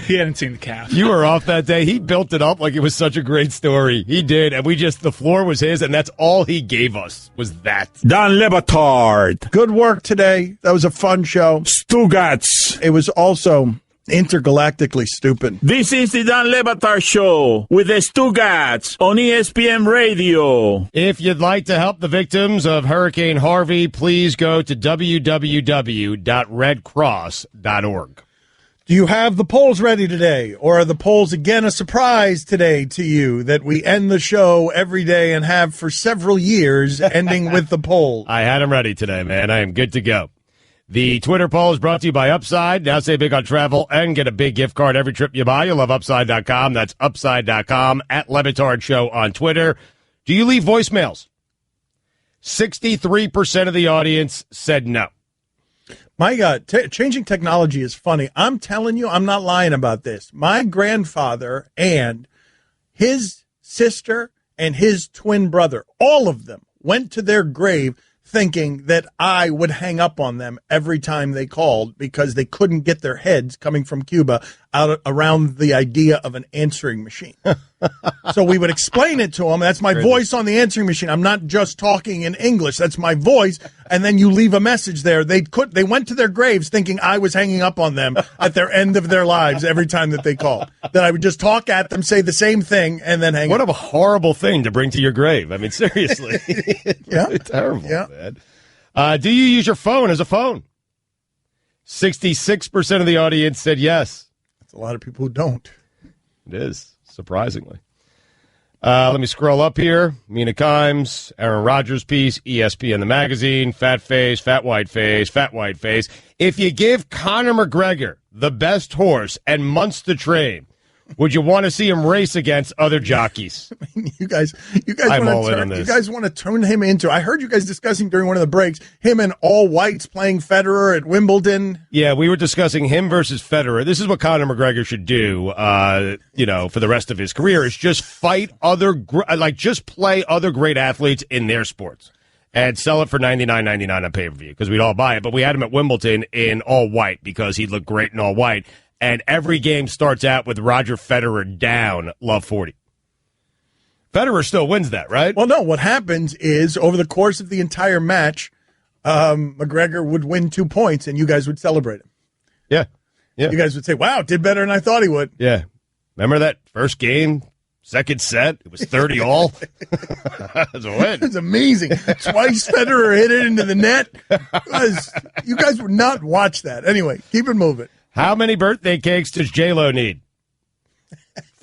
He hadn't seen the calf. You were off that day. He built it up like it was such a great story. He did, and the floor was his, and that's all he gave us was that. Dan Le Batard. Good work today. That was a fun show. Stugotz. It was also intergalactically stupid. This is the Dan Le Batard Show with the Stugotz on ESPN Radio. If you'd like to help the victims of Hurricane Harvey, please go to www.redcross.org. Do you have the polls ready today? Or are the polls again a surprise today to you that we end the show every day and have for several years, ending with the poll? I had them ready today, man. I am good to go. The Twitter poll is brought to you by Upside. Now say big on travel and get a big gift card every trip you buy. You'll love Upside.com. That's Upside.com. At Le Batard Show on Twitter. Do you leave voicemails? 63% of the audience said no. My God, changing technology is funny. I'm telling you, I'm not lying about this. My grandfather and his sister and his twin brother, all of them went to their grave thinking that I would hang up on them every time they called because they couldn't get their heads coming from Cuba out around the idea of an answering machine. So we would explain it to them. That's my voice on the answering machine. I'm not just talking in English. That's my voice. And then you leave a message there. They went to their graves thinking I was hanging up on them at their end of their lives every time that they called. That I would just talk at them, say the same thing, and then hang up. What a horrible thing to bring to your grave. I mean, seriously. Yeah. Terrible, yeah. Man. Do you use your phone as a phone? 66% of the audience said yes. That's a lot of people who don't. It is, surprisingly. Let me scroll up here. Mina Kimes, Aaron Rodgers piece, ESPN the magazine, fat face, fat white face, fat white face. If you give Conor McGregor the best horse and months to train, would you want to see him race against other jockeys? I mean, you guys want to turn him into. I heard you guys discussing during one of the breaks him and all whites playing Federer at Wimbledon. Yeah, we were discussing him versus Federer. This is what Conor McGregor should do. For the rest of his career is just fight just play other great athletes in their sports and sell it for $99.99 on pay-per-view because we'd all buy it. But we had him at Wimbledon in all white because he looked great in all white. And every game starts out with Roger Federer down, love 40. Federer still wins that, right? Well, no. What happens is over the course of the entire match, McGregor would win 2 points, and you guys would celebrate him. Yeah. You guys would say, wow, did better than I thought he would. Yeah. Remember that first game Second set, it was 30 all. That's a win. It's amazing. Twice Federer hit it into the net. You guys would not watch that. Anyway, keep it moving. How many birthday cakes does J-Lo need?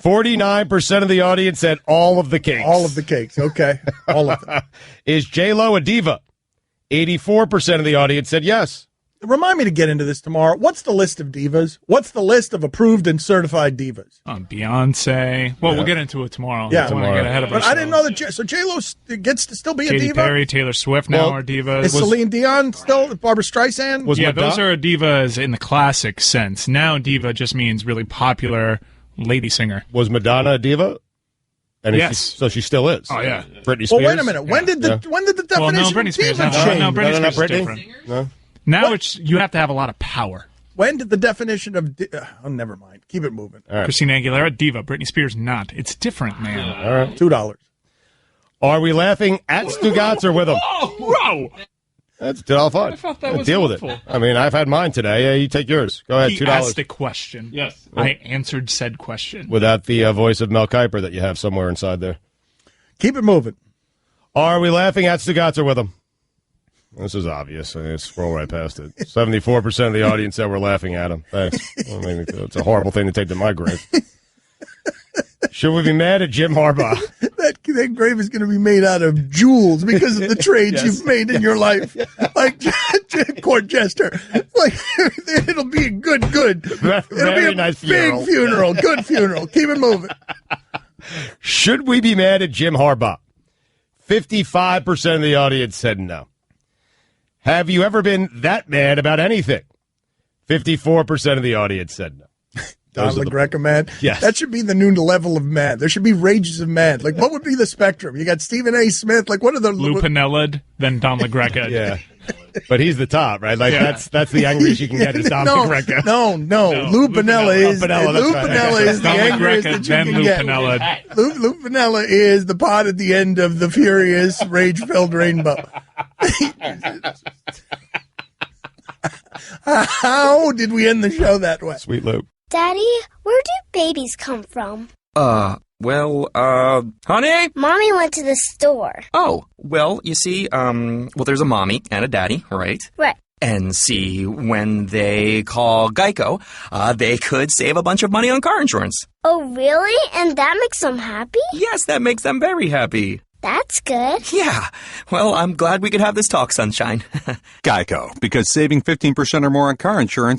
49% of the audience said all of the cakes. All of the cakes. Okay. All of them. Is J-Lo a diva? 84% of the audience said yes. Remind me to get into this tomorrow. What's the list of divas? What's the list of approved and certified divas? Beyonce. Well, we'll get into it tomorrow. Yeah, tomorrow. Get ahead of but I didn't know that. So J-Lo gets to still be a Katy diva? Perry, Taylor Swift now are divas. Is Celine Dion still? Barbara Streisand? Those are divas in the classic sense. Now diva just means really popular lady singer. Was Madonna a diva? And yes. So she still is. Oh, yeah. Britney Spears? Well, wait a minute. When did the definition well, no, Britney Spears, of diva change? No, Britney Spears is different. No? Now you have to have a lot of power. When did the definition of never mind. Keep it moving. All right. Christina Aguilera, diva. Britney Spears, not. It's different, man. All right. $2. Are we laughing at Stugotz or with him? Whoa! That's $2 fine. I thought that was deal with helpful. it. I mean, I've had mine today. Yeah, you take yours. Go ahead. He $2. asked a question. Yes. I answered said question. Without the voice of Mel Kiper that you have somewhere inside there. Keep it moving. Are we laughing at Stugotz or with him? This is obvious. I scroll right past it. 74% of the audience said we're laughing at him. Thanks. I mean, it's a horrible thing to take to my grave. Should we be mad at Jim Harbaugh? That grave is going to be made out of jewels because of the trades you've made in your life. Like court jester. Like it'll be a good. It'll be a nice big funeral. Good funeral. Keep it moving. Should we be mad at Jim Harbaugh? 55% of the audience said no. Have you ever been that mad about anything? 54% of the audience said no. Don LaGreca mad? Yes. That should be the new level of mad. There should be rages of mad. Like, what would be the spectrum? You got Stephen A. Smith. Like, what are the... Lou Pinella, then Don LaGreca. Yeah. But he's the top, right? Like, that's the angriest you can get is Don LaGreca. No. Lou Pinella is... Lou Pinella is the angriest that you can get. Lou Pinella is the pot at the end of the furious, rage-filled rainbow. How did we end the show that way? Sweet Lou. Daddy, where do babies come from? Honey? Mommy went to the store. Oh, well, you see, there's a mommy and a daddy, right? Right. And see, when they call Geico, they could save a bunch of money on car insurance. Oh, really? And that makes them happy? Yes, that makes them very happy. That's good. Yeah. Well, I'm glad we could have this talk, Sunshine. Geico, because saving 15% or more on car insurance